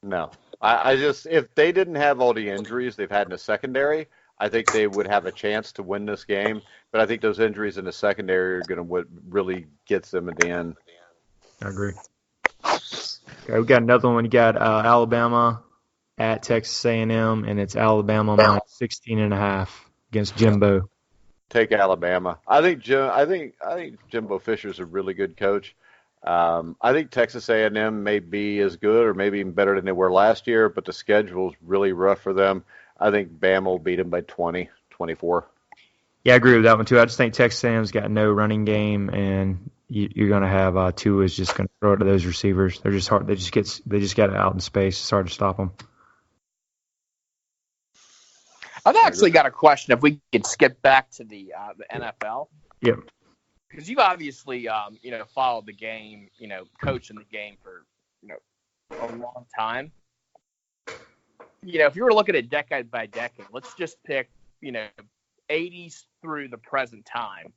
No. I just, if they didn't have all the injuries they've had in the secondary, I think they would have a chance to win this game. But I think those injuries in the secondary are going to what really gets them at the end. I agree. Okay, we got another one. You got Alabama at Texas A&M, and it's Alabama minus 16.5 against Jimbo. Take Alabama. I think Jimbo Fisher's a really good coach. I think Texas A&M may be as good or maybe even better than they were last year, but the schedule's really rough for them. I think Bama will beat them by 20, 24. Yeah, I agree with that one too. I just think Texas A&M's got no running game, and you're going to have Tua is just going to throw it to those receivers. They're just hard. They just get it out in space. It's hard to stop them. I've actually got a question. If we could skip back to the NFL. Yep. Because you've obviously, followed the game, coaching the game for, a long time. If you were looking at decade by decade, let's just pick, 80s through the present time.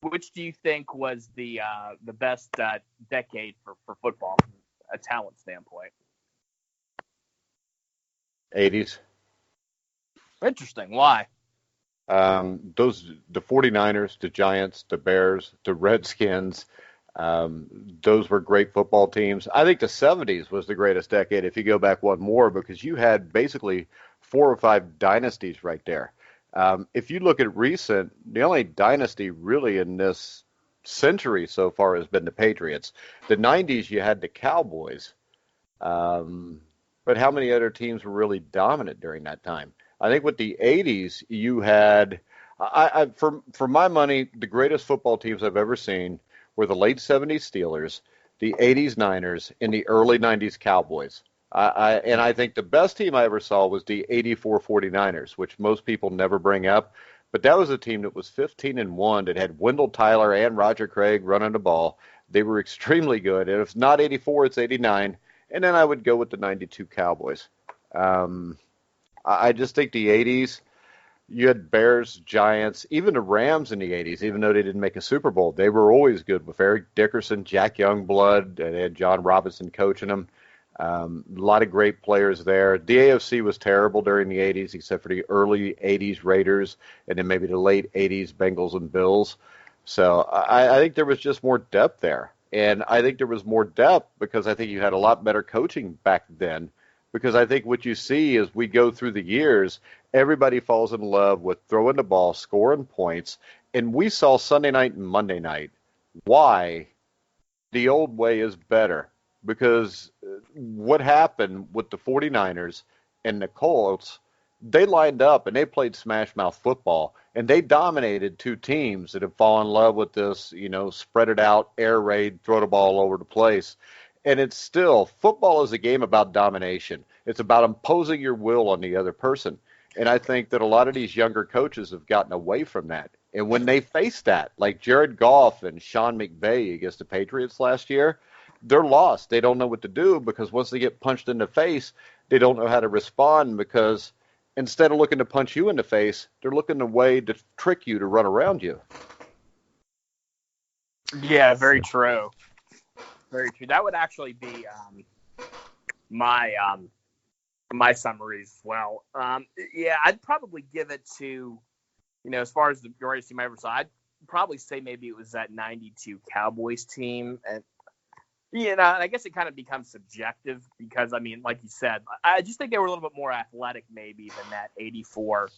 Which do you think was the best decade for football from a talent standpoint? 80s. Interesting. Why? The 49ers, the Giants, the Bears, the Redskins, those were great football teams. I think the 70s was the greatest decade if you go back one more, because you had basically 4 or 5 dynasties right there. If you look at recent, the only dynasty really in this century so far has been the Patriots. The 90s, you had the Cowboys. But how many other teams were really dominant during that time? I think with the 80s, you had, for my money, the greatest football teams I've ever seen were the late 70s Steelers, the 80s Niners, and the early 90s Cowboys. And I think the best team I ever saw was the 84 49ers, which most people never bring up. But that was a team that was 15-1, that had Wendell Tyler and Roger Craig running the ball. They were extremely good. And if it's not 84, it's 89. And then I would go with the 92 Cowboys. I just think the 80s, you had Bears, Giants, even the Rams in the 80s, even though they didn't make a Super Bowl, they were always good with Eric Dickerson, Jack Youngblood, and they had John Robinson coaching them. A lot of great players there. The AFC was terrible during the 80s, except for the early 80s Raiders and then maybe the late 80s Bengals and Bills. So I think there was just more depth there. And I think there was more depth because I think you had a lot better coaching back then. Because I think what you see as we go through the years, everybody falls in love with throwing the ball, scoring points. And we saw Sunday night and Monday night why the old way is better. Because what happened with the 49ers and the Colts, they lined up and they played smash mouth football. And they dominated 2 teams that have fallen in love with this, spread it out, air raid, throw the ball all over the place. And it's still, football is a game about domination. It's about imposing your will on the other person. And I think that a lot of these younger coaches have gotten away from that. And when they face that, like Jared Goff and Sean McVay against the Patriots last year, they're lost. They don't know what to do because once they get punched in the face, they don't know how to respond because instead of looking to punch you in the face, they're looking a way to trick you to run around you. Yeah, very true. Very true. That would actually be my summaries as well. I'd probably give it to, as far as the greatest team I ever saw, I'd probably say maybe it was that 92 Cowboys team. And, and I guess it kind of becomes subjective because, like you said, I just think they were a little bit more athletic maybe than that 84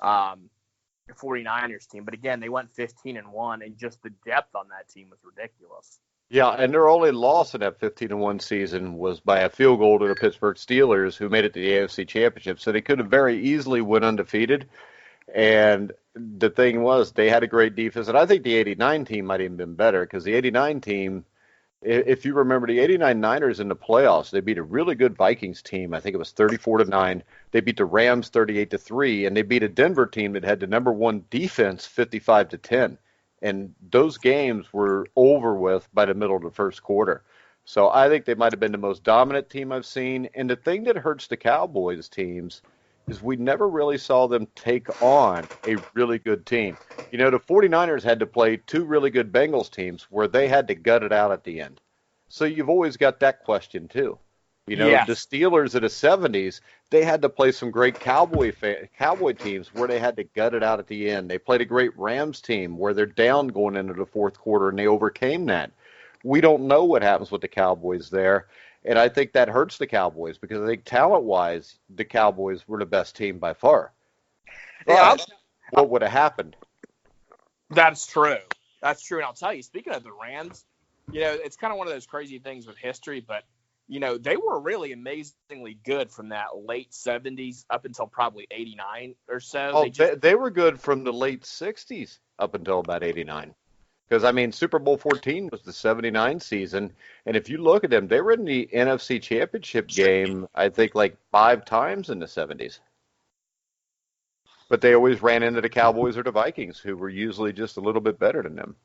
49ers team. But again, they went 15-1, and just the depth on that team was ridiculous. Yeah, and their only loss in that 15-1 season was by a field goal to the Pittsburgh Steelers, who made it to the AFC Championship. So they could have very easily went undefeated. And the thing was, they had a great defense. And I think the 89 team might even been better because the 89 team, if you remember the 89 Niners in the playoffs, they beat a really good Vikings team. I think it was 34-9. They beat the Rams 38-3, and they beat a Denver team that had the number 1 defense 55-10. And those games were over with by the middle of the first quarter. So I think they might have been the most dominant team I've seen. And the thing that hurts the Cowboys teams is we never really saw them take on a really good team. The 49ers had to play 2 really good Bengals teams where they had to gut it out at the end. So you've always got that question too. The Steelers of the 70s, they had to play some great Cowboy teams where they had to gut it out at the end. They played a great Rams team where they're down going into the fourth quarter, and they overcame that. We don't know what happens with the Cowboys there, and I think that hurts the Cowboys because I think talent-wise, the Cowboys were the best team by far. But what would have happened? That's true. That's true. And I'll tell you, speaking of the Rams, it's kind of one of those crazy things with history, but, they were really amazingly good from that late 70s up until probably 89 or so. Oh, they were good from the late 60s up until about 89. Because, Super Bowl 14 was the 79 season, and if you look at them, they were in the NFC Championship game, I think, like 5 times in the 70s. But they always ran into the Cowboys or the Vikings, who were usually just a little bit better than them.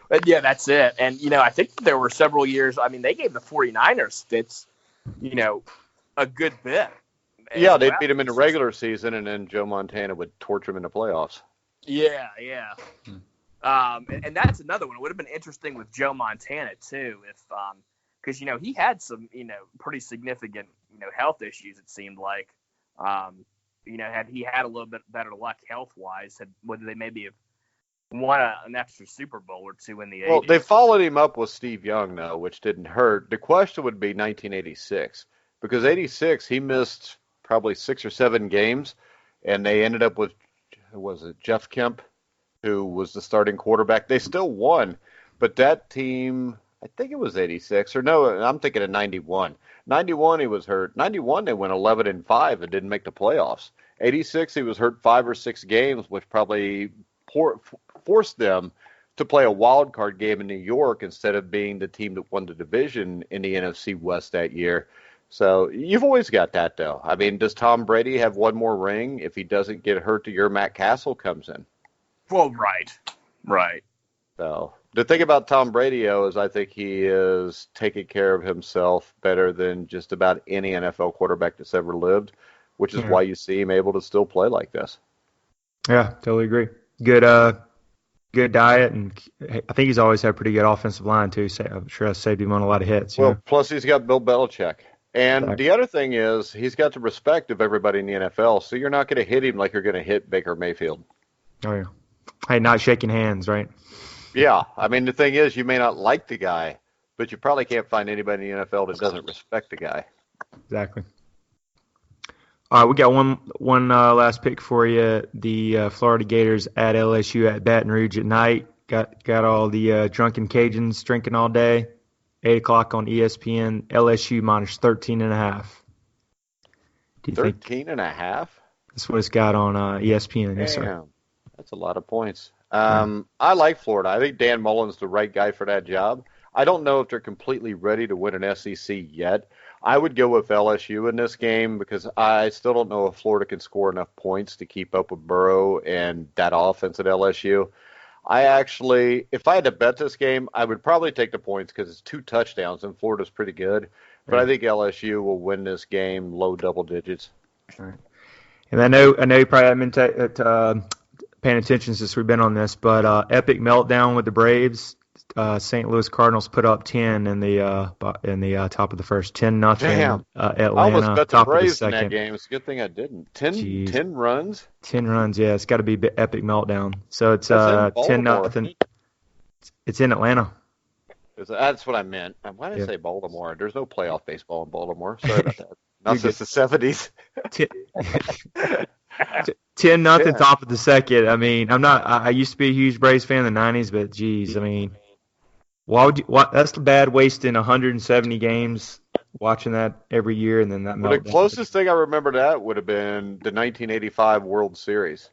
But yeah, that's it. And, I think there were several years, they gave the 49ers fits, a good bit. Yeah, they'd beat them in the regular season, and then Joe Montana would torture them in the playoffs. Yeah. And that's another one. It would have been interesting with Joe Montana, too, because, he had some, pretty significant, health issues, it seemed like. Had he had a little bit better luck health-wise, would they maybe have won an extra Super Bowl or two in the 80s? Well, they followed him up with Steve Young, though, which didn't hurt. The question would be 1986, because 86, he missed probably 6 or 7 games, and they ended up with, Jeff Kemp, who was the starting quarterback. They still won, but that team, I think it was 86, or no, I'm thinking of 91. 91, he was hurt. 91, they went 11-5 and didn't make the playoffs. 86, he was hurt 5 or 6 games, which probably forced them to play a wild card game in New York instead of being the team that won the division in the NFC West that year. So you've always got that, though. Does Tom Brady have one more ring if he doesn't get hurt the year Matt Castle comes in? Well, right. So the thing about Tom Brady is I think he is taking care of himself better than just about any NFL quarterback that's ever lived, which is why you see him able to still play like this. Yeah, totally agree. Good diet, and I think he's always had a pretty good offensive line, too. So I'm sure I saved him on a lot of hits. Well, plus he's got Bill Belichick. And the other thing is he's got the respect of everybody in the NFL, so you're not going to hit him like you're going to hit Baker Mayfield. Oh, yeah. Hey, not shaking hands, right? Yeah. The thing is, you may not like the guy, but you probably can't find anybody in the NFL that doesn't respect the guy. Exactly. All right, we got one last pick for you. The Florida Gators at LSU at Baton Rouge at night. Got all the drunken Cajuns drinking all day. 8 o'clock on ESPN. LSU minus 13.5. 13.5? That's what it's got on ESPN. Yes, sir. Damn. That's a lot of points. I like Florida. I think Dan Mullen's the right guy for that job. I don't know if they're completely ready to win an SEC yet. I would go with LSU in this game because I still don't know if Florida can score enough points to keep up with Burrow and that offense at LSU. If I had to bet this game, I would probably take the points because it's 2 touchdowns and Florida's pretty good. But I think LSU will win this game low double digits. All right. And I know you probably haven't been paying attention since we've been on this, but epic meltdown with the Braves. St. Louis Cardinals put up 10 in the top of the first, 10-0. Damn. Atlanta, I almost bet the top Braves of the second. in that game. It's a good thing I didn't. 10 runs? 10 runs, yeah. It's got to be epic meltdown. So it's 10-0. It's in Atlanta. That's what I meant. Why did I say Baltimore? There's no playoff baseball in Baltimore. Sorry about that. Not since the 70s. 10-0 top of the second. I used to be a huge Braves fan in the 90s, but geez, why would you? That's bad wasting 170 games watching that every year and then that. Well, the closest thing I remember to that would have been the 1985 World Series,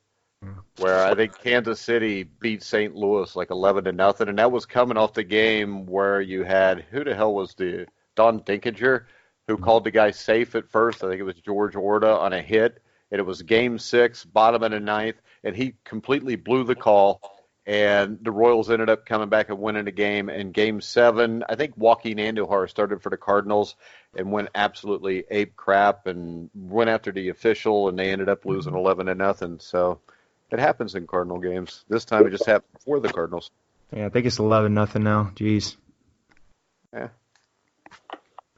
where I think Kansas City beat St. Louis like 11-0, and that was coming off the game where you had Don Dinkinger, who called the guy safe at first. I think it was George Orta on a hit. And it was Game 6, bottom of the 9th, and he completely blew the call, and the Royals ended up coming back and winning the game. And Game 7, I think Joaquin Andujar started for the Cardinals and went absolutely ape crap and went after the official, and they ended up losing 11-0. So it happens in Cardinal games. This time it just happened for the Cardinals. Yeah, I think it's 11-0 now. Jeez. Yeah.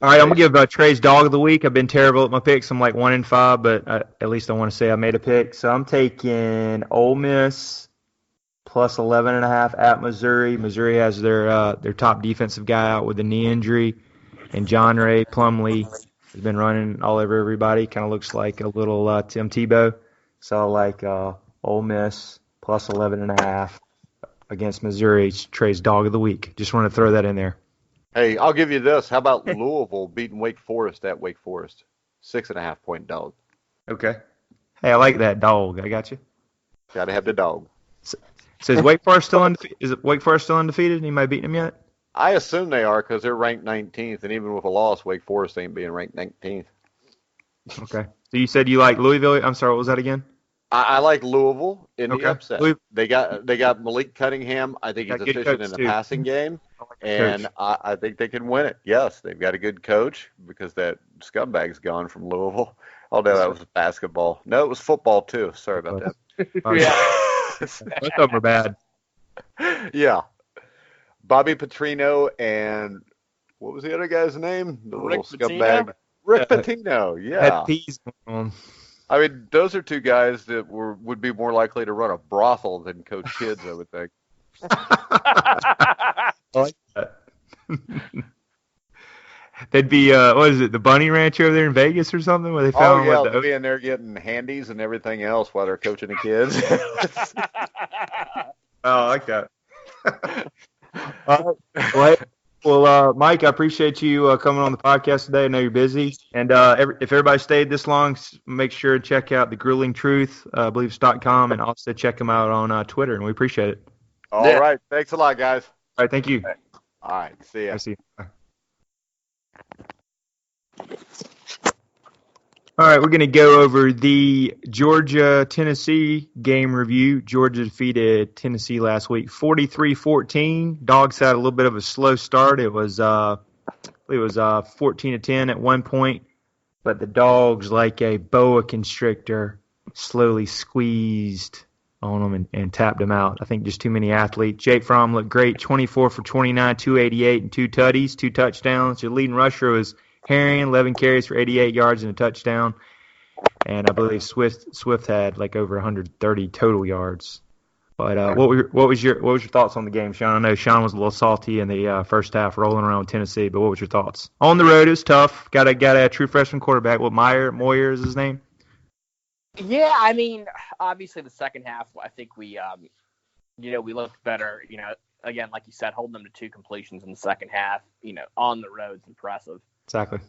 All right, I'm going to give Trey's Dog of the Week. I've been terrible at my picks. I'm like 1-5, but at least I want to say I made a pick. So I'm taking Ole Miss plus 11.5 at Missouri. Missouri has their top defensive guy out with a knee injury, and John Ray Plumlee has been running all over everybody. Kind of looks like a little Tim Tebow. So I like Ole Miss plus 11.5 against Missouri. It's Trey's dog of the week. Just want to throw that in there. Hey, I'll give you this. How about Louisville beating Wake Forest at Wake Forest? 6.5-point dog. Okay. Hey, I like that dog. I got you. Got to have the dog. So is Wake Forest still undefeated? Is Wake Forest still undefeated? Anybody beating them yet? I assume they are because they're ranked 19th, and even with a loss, Wake Forest ain't being ranked 19th. Okay. So you said you like Louisville. I'm sorry, what was that again? I like Louisville in the Okay. upset. They got Malik Cunningham. I think he's Got good efficient in coach, the too. passing game, I like that and coach. I think they can win it. Yes, they've got a good coach because that scumbag's gone from Louisville. Oh, no, that was basketball. No, it was football, too. Sorry about that. Both of them are bad. Yeah. Bobby Petrino and what was the other guy's name? The Rick little scumbag. Pitino? Rick Pitino, yeah. Had peas going on. I mean, those are two guys that would be more likely to run a brothel than coach kids, I would think. I like that. They'd be, what is it, the Bunny Ranch over there in Vegas or something where they Oh, found yeah, what they'll be in there getting handies and everything else while they're coaching the kids. Oh, I like that. Well, Mike, I appreciate you coming on the podcast today. I know you're busy. And if everybody stayed this long, make sure to check out the Grueling Truth, I believe it's .com, and also check them out on Twitter, and we appreciate it. All right. Thanks a lot, guys. All right, thank you. All right. See ya. I see you. All right, we're going to go over the Georgia-Tennessee game review. Georgia defeated Tennessee last week 43-14. Dogs had a little bit of a slow start. It was 14-10 at one point, but the Dogs, like a boa constrictor, slowly squeezed on them and tapped them out. I think just too many athletes. Jake Fromm looked great, 24 for 29, 288, and two tutties, two touchdowns. Your leading rusher was Herring, 11 carries for 88 yards and a touchdown. And I believe Swift had like over 130 total yards. But what was your thoughts on the game, Sean? I know Sean was a little salty in the first half, rolling around with Tennessee. But what was your thoughts? On the road, it was tough. Got a true freshman quarterback. What Moyer is his name? Yeah, I mean, obviously the second half, I think we looked better. Again, like you said, holding them to two completions in the second half. On the road is impressive. Exactly.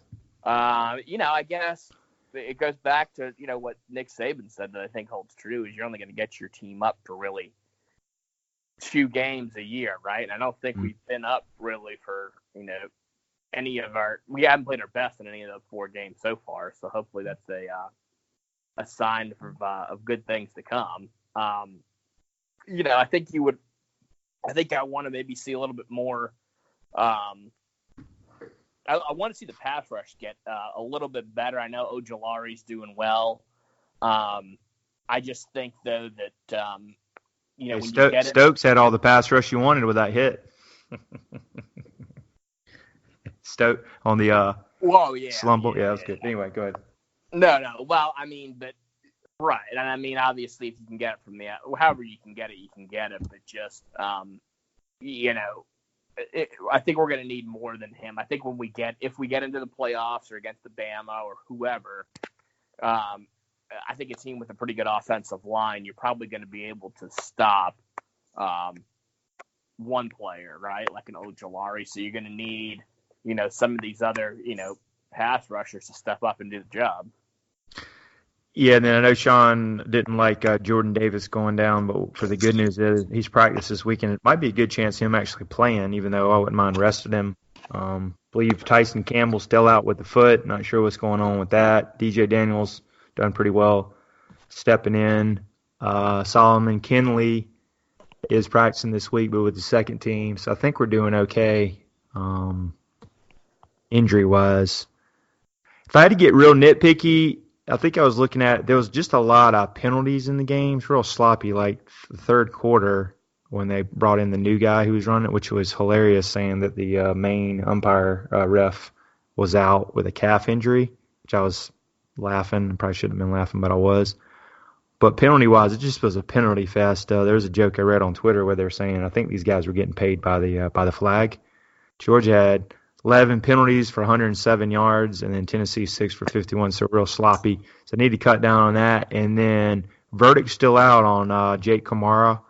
I guess it goes back to, what Nick Saban said that I think holds true is you're only going to get your team up for really 2 games a year, right? And I don't think we've been up really for, any of we haven't played our best in any of those 4 games so far. So hopefully that's a sign of good things to come. I think I want to maybe see a little bit more. I want to see the pass rush get a little bit better. I know Ojolari's doing well. I just think, though, that, when you get Stokes had all the pass rush you wanted with that hit. Stoke on the slumble. Yeah, that was good. Anyway, go ahead. No. Well, I mean, but right. And I mean, obviously, if you can get it from however you can get it, you can get it. But just, I think we're going to need more than him. I think if we get into the playoffs or against the Bama or whoever, I think a team with a pretty good offensive line, you're probably going to be able to stop one player, right? Like an Ojolari. So you're going to need, some of these other, pass rushers to step up and do the job. Yeah, and then I know Sean didn't like Jordan Davis going down, but for the good news is he's practiced this weekend. It might be a good chance of him actually playing, even though I wouldn't mind resting him. Believe Tyson Campbell's still out with the foot. Not sure what's going on with that. DJ Daniels done pretty well stepping in. Solomon Kinley is practicing this week, but with the second team. So I think we're doing okay injury-wise. If I had to get real nitpicky, I think I was looking at there was just a lot of penalties in the game. It's real sloppy, like the third quarter when they brought in the new guy who was running it, which was hilarious, saying that the main umpire ref was out with a calf injury, which I was laughing. I probably shouldn't have been laughing, but I was. But penalty-wise, it just was a penalty fest. There was a joke I read on Twitter where they were saying I think these guys were getting paid by the flag. Georgia had 11 penalties for 107 yards, and then Tennessee 6 for 51, so real sloppy. So need to cut down on that. And then verdict's still out on Jake Kamara.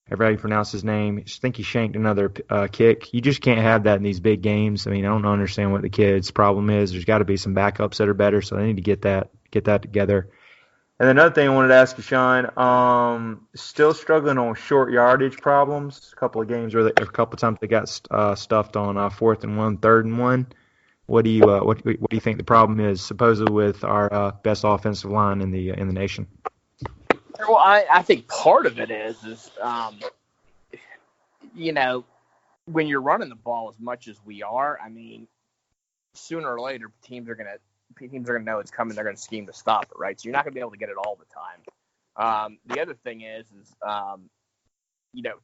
everybody pronounced his name. I think he shanked another kick. You just can't have that in these big games. I mean, I don't understand what the kid's problem is. There's got to be some backups that are better, so they need to get that together. And another thing I wanted to ask you, Sean, still struggling on short yardage problems. A couple of games where a couple of times they got stuffed on 4th and 1, 3rd and 1. What do you think the problem is, supposedly with our best offensive line in the nation? Well, I think part of it is when you're running the ball as much as we are, I mean, sooner or later teams are gonna know it's coming. They're gonna scheme to stop it, right? So you're not gonna be able to get it all the time. The other thing is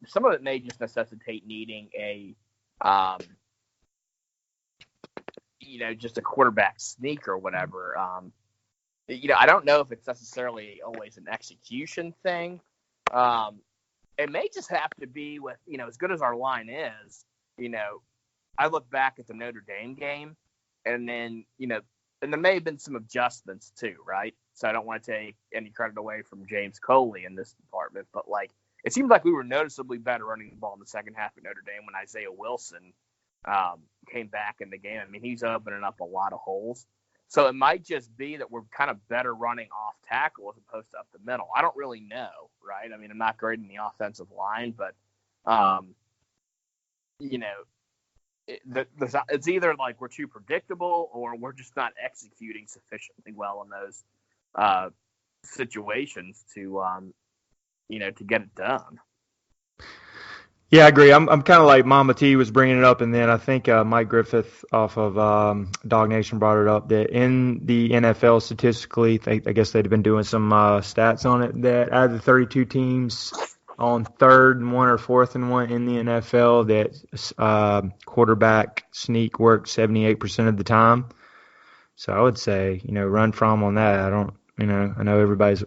some of it may just necessitate needing a just a quarterback sneak or whatever. I don't know if it's necessarily always an execution thing. It may just have to be with, as good as our line is, I look back at the Notre Dame game and then, and there may have been some adjustments too, right? So I don't want to take any credit away from James Coley in this department, but it seemed like we were noticeably better running the ball in the second half of Notre Dame when Isaiah Wilson came back in the game. I mean, he's opening up a lot of holes. So it might just be that we're kind of better running off tackle as opposed to up the middle. I don't really know, right? I mean, I'm not great in the offensive line, but, it's either like we're too predictable or we're just not executing sufficiently well in those situations to get it done. Yeah, I agree. I'm kind of like Mama T was bringing it up, and then I think Mike Griffith off of Dog Nation brought it up that in the NFL statistically, I guess they'd been doing some stats on it, that out of the 32 teams on 3rd and 1 or 4th and 1 in the NFL, that quarterback sneak worked 78% of the time. So I would say, run from on that. I know everybody's,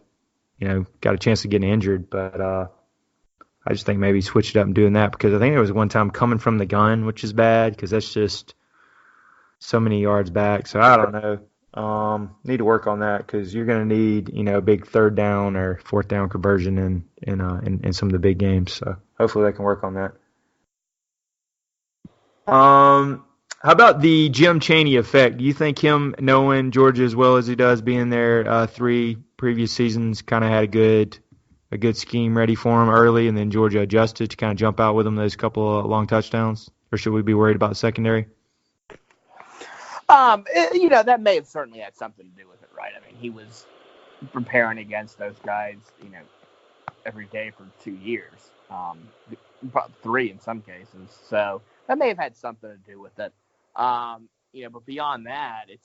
got a chance of getting injured, but I just think maybe switch it up and doing that, because I think there was one time coming from the gun, which is bad because that's just so many yards back. So I don't know. Need to work on that because you're going to need, a big 3rd down or 4th down conversion in some of the big games. So hopefully they can work on that. How about the Jim Chaney effect? Do you think him knowing Georgia as well as he does, being there 3 previous seasons, kind of had a good scheme ready for him early, and then Georgia adjusted to kind of jump out with him those couple of long touchdowns? Or should we be worried about the secondary? That may have certainly had something to do with it, right? I mean, he was preparing against those guys, every day for 2 years, 3 in some cases. So that may have had something to do with it. But beyond that, it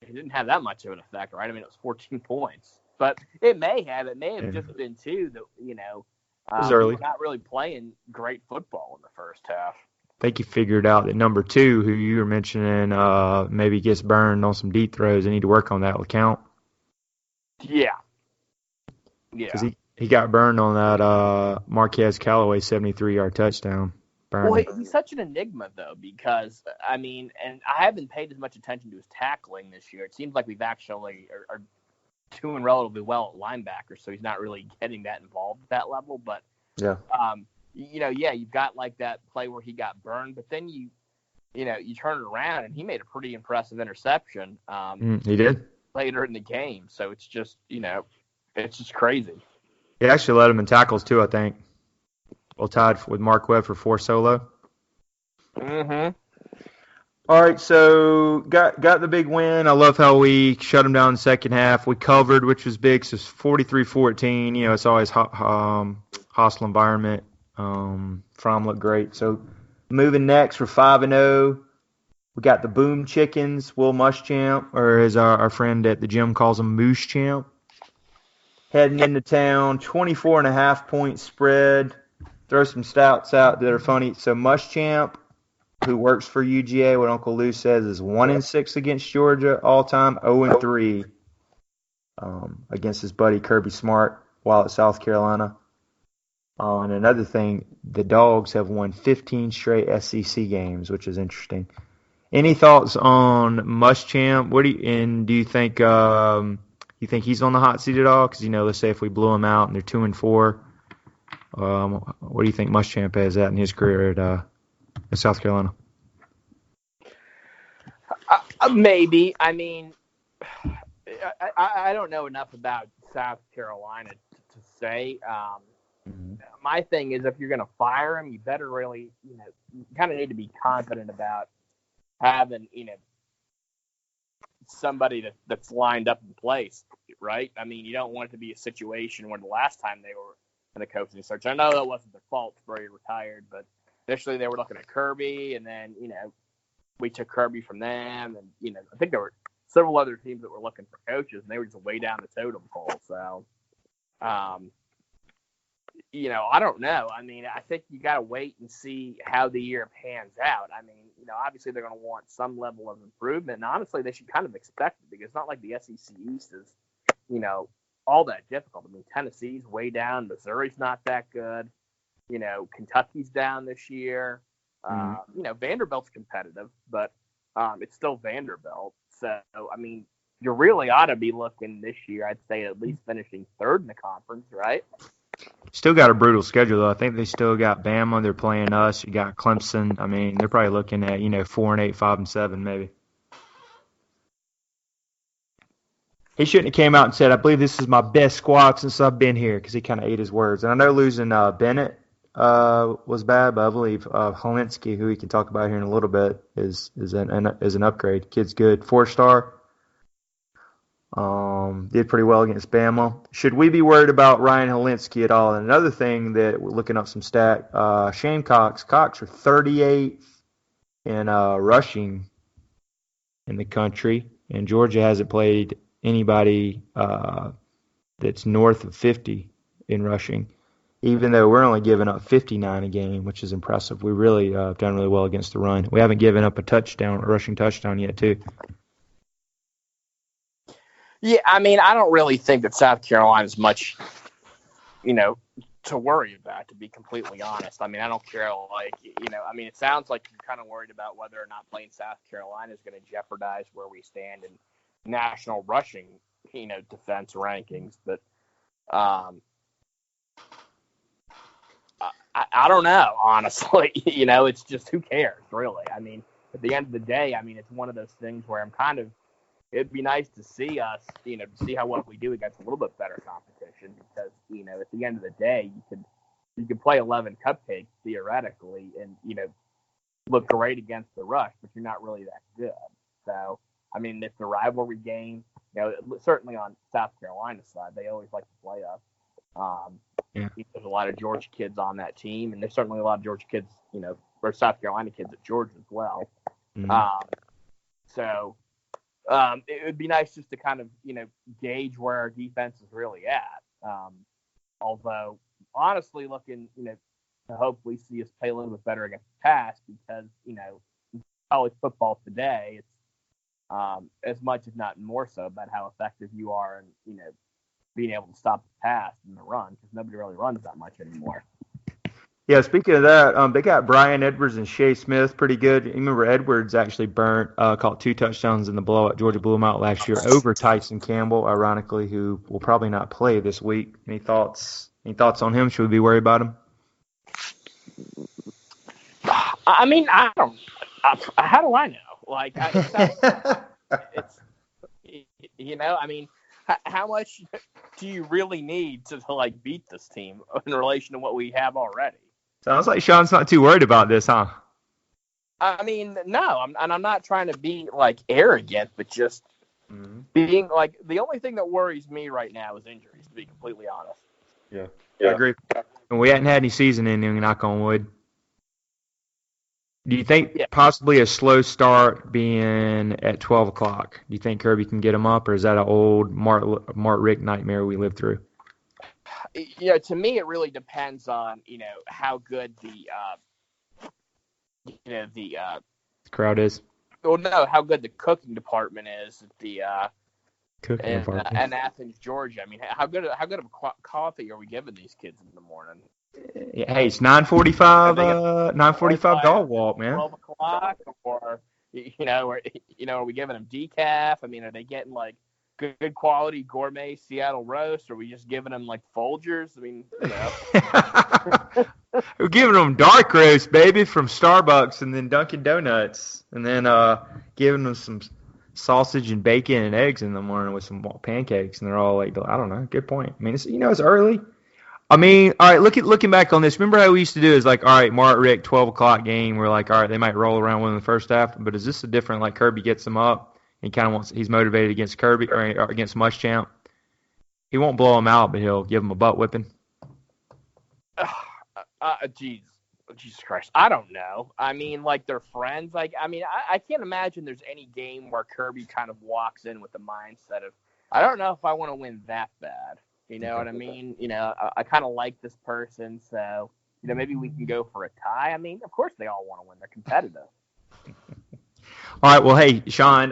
didn't have that much of an effect, right? I mean, it was 14 points. But it may have just been too that we're not really playing great football in the first half. I think you figured out that number 2, who you were mentioning, maybe gets burned on some deep throws. They need to work on that account. Yeah. Because he got burned on that Marquez Callaway 73-yard touchdown. Well, he's such an enigma, though, because, I mean, and I haven't paid as much attention to his tackling this year. It seems like we've actually are doing relatively well at linebacker, so he's not really getting that involved at that level. But you've got like that play where he got burned, but then you turn it around and he made a pretty impressive interception. He did later in the game, so it's just it's just crazy. He actually led him in tackles too, I think. Well, tied with Mark Webb for 4 solo. Mm-hmm. All right, so got the big win. I love how we shut them down in the second half. We covered, which was big, so it's 43-14. It's always hostile environment. Fromm looked great. So moving next, we're 5-0. We got the Boom Chickens, Will Muschamp, or as our friend at the gym calls them, Moose Champ, heading into town. 24.5-point spread. Throw some stats out that are funny. So Muschamp, who works for UGA, what Uncle Lou says is 1-6 against Georgia all time, 0-3 against his buddy Kirby Smart while at South Carolina. And another thing, the Dogs have won 15 straight SEC games, which is interesting. Any thoughts on Muschamp? Do you think he's on the hot seat at all? Because let's say if we blew him out and they're 2-4, What do you think Muschamp is at in his career at South Carolina? Maybe. I mean, I don't know enough about South Carolina to say. My thing is, if you're going to fire him, you better really, you kind of need to be confident about having, somebody that's lined up in place, right? I mean, you don't want it to be a situation where the last time they were in the coaching search, I know that wasn't their fault. Spurrier retired, but initially they were looking at Kirby, and then, we took Kirby from them, and, I think there were several other teams that were looking for coaches, and they were just way down the totem pole. So, I don't know. I mean, I think you got to wait and see how the year pans out. I mean, obviously they're going to want some level of improvement, and honestly, they should kind of expect it because it's not like the SEC East is, all that difficult. I mean, Tennessee's way down. Missouri's not that good. Kentucky's down this year. Vanderbilt's competitive, but it's still Vanderbilt. So, I mean, you really ought to be looking this year, I'd say, at least finishing third in the conference, right? Still got a brutal schedule, though. I think they still got Bama. They're playing us. You got Clemson. I mean, they're probably looking at, 4-8, 5-7, maybe. He shouldn't have came out and said, I believe this is my best squad since I've been here, because he kind of ate his words. And I know losing Bennett was bad, but I believe Holinsky, who we can talk about here in a little bit, is an upgrade. Kid's good. 4-star. Did pretty well against Bama. Should we be worried about Ryan Holinsky at all? And another thing that we're looking up some stat, Shane Cox are 38th in rushing in the country, and Georgia hasn't played anybody that's north of 50 in rushing, even though we're only giving up 59 a game, which is impressive. We really done really well against the run. We haven't given up a rushing touchdown yet, too. Yeah, I mean, I don't really think that South Carolina's much, to worry about, to be completely honest. I mean, I don't care, it sounds like you're kind of worried about whether or not playing South Carolina is going to jeopardize where we stand in national rushing, defense rankings. But I don't know, honestly. It's just who cares, really. I mean, at the end of the day, it's one of those things where it'd be nice to see us, to see how well we do against a little bit better competition because, at the end of the day, you could play 11 cupcakes theoretically and, look great against the rush, but you're not really that good. So, it's a rivalry game. Certainly on South Carolina's side, they always like to play us. There's a lot of Georgia kids on that team, and there's certainly a lot of Georgia kids, or South Carolina kids at Georgia as well. It would be nice just to kind of, gauge where our defense is really at. Although, honestly, looking, to hopefully see us play a little bit better against the pass because, college football today, it's as much, if not more so, about how effective you are in, being able to stop the pass and the run because nobody really runs that much anymore. Yeah, speaking of that, they got Brian Edwards and Shea Smith pretty good. You remember Edwards actually caught 2 touchdowns in the blowout. Georgia blew him out last year over Tyson Campbell, ironically, who will probably not play this week. Any thoughts on him? Should we be worried about him? I don't. How do I know? How much do you really need to beat this team in relation to what we have already? Sounds like Sean's not too worried about this, huh? No, I'm not trying to be arrogant, but just being the only thing that worries me right now is injuries, to be completely honest. Yeah. I agree. And we hadn't had any season ending, knock on wood. Do you think possibly a slow start being at 12 o'clock? Do you think Kirby can get him up, or is that an old Mark Richt nightmare we lived through? To me, it really depends on, how good the crowd is. Well, no, how good the cooking department is at the in Athens, Georgia. How good of a coffee are we giving these kids in the morning? Hey, it's 9:45 dog walk, man. 12 o'clock, or are we giving them decaf? Are they getting good quality gourmet Seattle roast? Or are we just giving them like Folgers? I mean, We're giving them dark roast, baby, from Starbucks and then Dunkin' Donuts. And then giving them some sausage and bacon and eggs in the morning with some pancakes. And they're all like, I don't know, good point. I mean, it's early. I mean, all right, looking back on this, remember how we used to do is like, all right, Mart Rick, 12 o'clock game. We're like, all right, they might roll around one in the first half. But is this a different, like Kirby gets them up and kind of he's motivated against Kirby or against Muschamp? He won't blow him out, but he'll give him a butt whipping. Jesus Christ. I don't know. I mean, like, they're friends. Like, I mean, I can't imagine there's any game where Kirby kind of walks in with the mindset of, I don't know if I want to win that bad. You know what I mean? You know, I kind of like this person, so, you know, maybe we can go for a tie. I mean, of course they all want to win. They're competitive. All right, well, hey, Sean,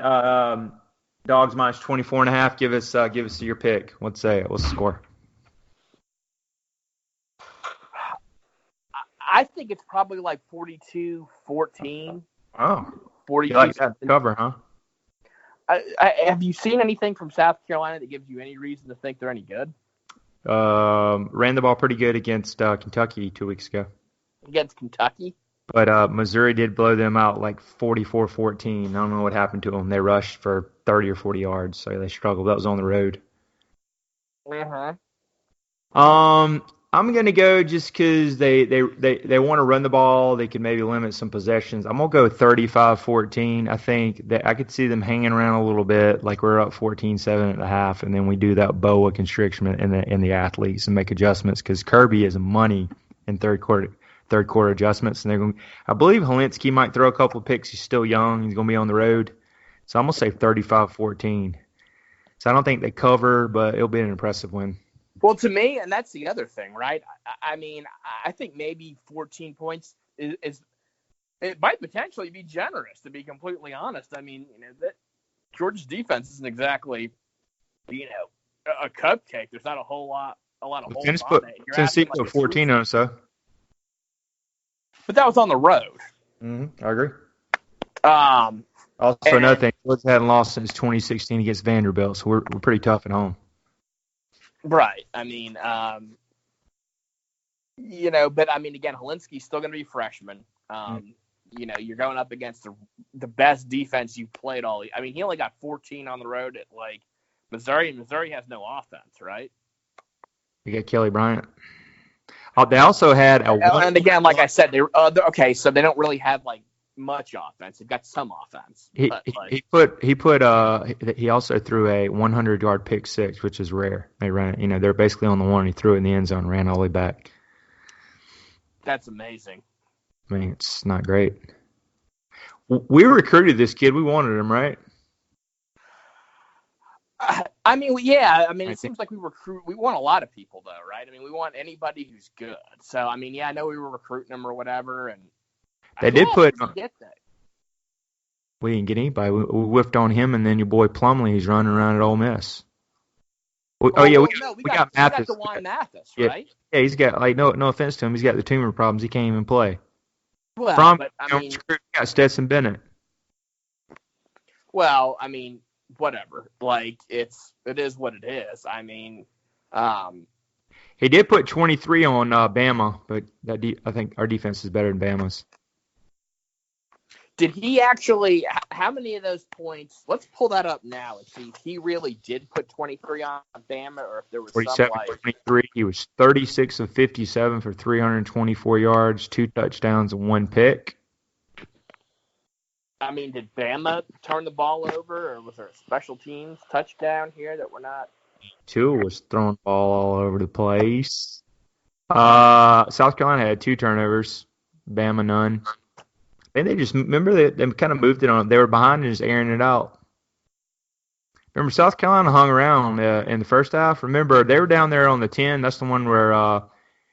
Dogs minus 24.5. Give us your pick. What's the score? I think it's probably like 42-14. Oh, 42. You like that cover, huh? Have you seen anything from South Carolina that gives you any reason to think they're any good? Ran the ball pretty good against Kentucky 2 weeks ago. Against Kentucky? But Missouri did blow them out like 44-14. I don't know what happened to them. They rushed for 30 or 40 yards, so they struggled. That was on the road. Uh-huh. I'm going to go just because they want to run the ball. They could maybe limit some possessions. I'm going to go 35-14. I think that I could see them hanging around a little bit, like we're up 14-7 at the half, and then we do that boa constriction in the athletes and make adjustments because Kirby is money in third quarter adjustments. And they're going. I believe Helinski might throw a couple of picks. He's still young. He's going to be on the road. So I'm going to say 35-14. So I don't think they cover, but it'll be an impressive win. Well, to me, and that's the other thing, right? I mean, I think maybe 14 points is it might potentially be generous, to be completely honest. I mean, you know, that Georgia's defense isn't exactly, you know, a cupcake. There's not a lot of holes on it. Tennessee put 14 on us, though. But that was on the road. Mm-hmm. I agree. Also, another thing, Georgia hadn't lost since 2016 against Vanderbilt, so we're pretty tough at home. Right. I mean, you know, but I mean, again, Helinski's still going to be freshman. You know, you're going up against the best defense you've played all. I mean, he only got 14 on the road at like Missouri, and Missouri has no offense, right? You got Kelly Bryant. They also had and again, like I said, okay, so they don't really have like much offense. They've got some offense. He also threw a 100-yard pick six, which is rare. They ran it, you know, they're basically on the one. He threw it in the end zone, ran all the way back. That's amazing. I mean, it's not great. We recruited this kid. We wanted him, right? I mean, yeah. I mean, it seems like we want a lot of people, though, right? I mean, we want anybody who's good. So, I mean, yeah, I know we were recruiting them or whatever, and they did put. We didn't get anybody. We whiffed on him, and then your boy Plumlee, he's running around at Ole Miss. We got Mathis. We got DeWine Mathis, right? Yeah, he's got no offense to him, he's got the tumor problems. He can't even play. Well, we got Stetson Bennett. Well, I mean, whatever. Like it is what it is. I mean, he did put 23 on Bama, but I think our defense is better than Bama's. Did he actually? How many of those points? Let's pull that up now and see if he really did put 23 on Bama, or if there was 47, 23. He was 36 of 57 for 324 yards, 2 touchdowns, and 1 pick. I mean, did Bama turn the ball over, or was there a special teams touchdown here that we're not? Tua was throwing the ball all over the place. South Carolina had 2 turnovers. Bama none. And they just remember they kind of moved it on. They were behind and just airing it out. Remember, South Carolina hung around in the first half. Remember, they were down there on the 10. That's the one where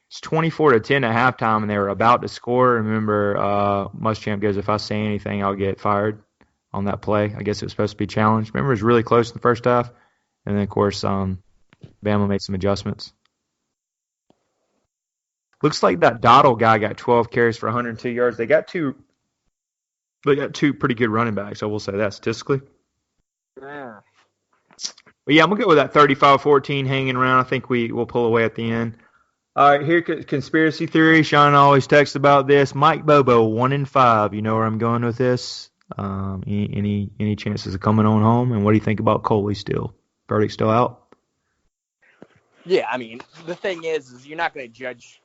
it's 24-10 at halftime, and they were about to score. Remember, Muschamp goes, "If I say anything, I'll get fired." On that play, I guess it was supposed to be challenged. Remember, it was really close in the first half, and then of course, Bama made some adjustments. Looks like that Dottle guy got 12 carries for 102 yards. They got two pretty good running backs. I will say that statistically. Yeah. But yeah, I'm gonna go with that 35-14 hanging around. I think we'll pull away at the end. All right, here conspiracy theory. Sean always texts about this. Mike Bobo 1-5. You know where I'm going with this? Any chances of coming on home? And what do you think about Coley still? Verdict still out? Yeah, I mean, the thing is you're not going to judge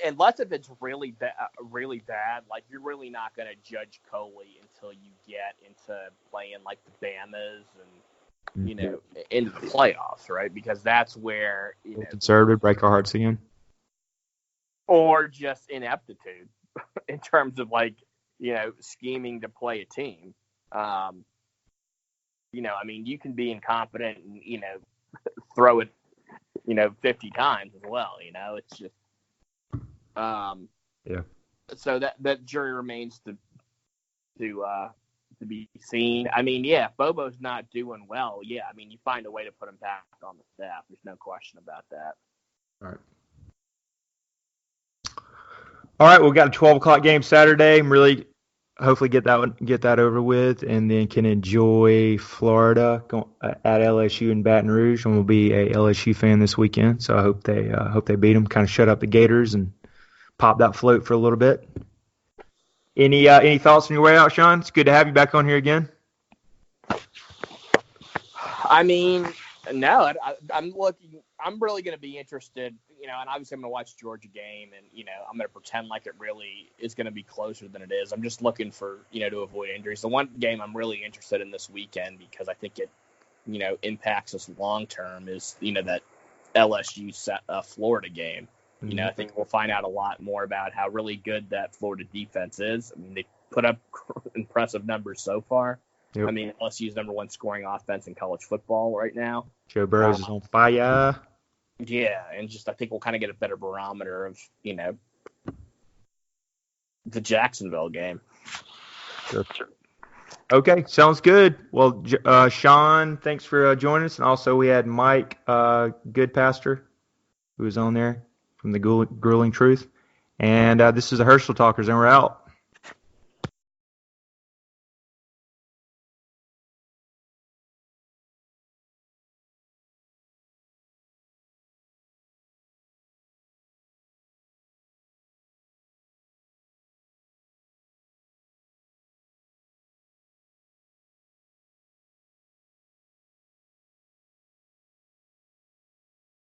unless if it's really bad. Like, you're really not going to judge Coley until you get into playing like the Bamas and into the playoffs, right? Because that's where conservative break our hearts again, or just ineptitude in terms of scheming to play a team. I mean, you can be incompetent and throw it 50 times as well. It's just yeah. So that jury remains to be seen. I mean, yeah, if Bobo's not doing well, yeah, I mean, you find a way to put him back on the staff. There's no question about that. All right, we've got a 12 o'clock game Saturday. I'm really hopefully get that over with, and then can enjoy Florida at LSU in Baton Rouge. And we'll be a LSU fan this weekend, so I hope they beat them, kind of shut up the Gators and pop that float for a little bit. Any thoughts on your way out, Sean? It's good to have you back on here again. I mean, no, I'm looking. I'm really going to be interested, and obviously I'm going to watch Georgia game, and I'm going to pretend like it really is going to be closer than it is. I'm just looking for to avoid injuries. The one game I'm really interested in this weekend, because I think it impacts us long term, is that LSU Florida game. I think we'll find out a lot more about how really good that Florida defense is. I mean, they put up impressive numbers so far. Yep. I mean, LSU's number one scoring offense in college football right now. Joe Burrow is on fire. Yeah, and just I think we'll kind of get a better barometer of, the Jacksonville game. Sure. Okay, sounds good. Well, Sean, thanks for joining us. And also we had Mike Goodpaster, who was on there from the Grueling Truth. And this is the Herschel Talkers, and we're out.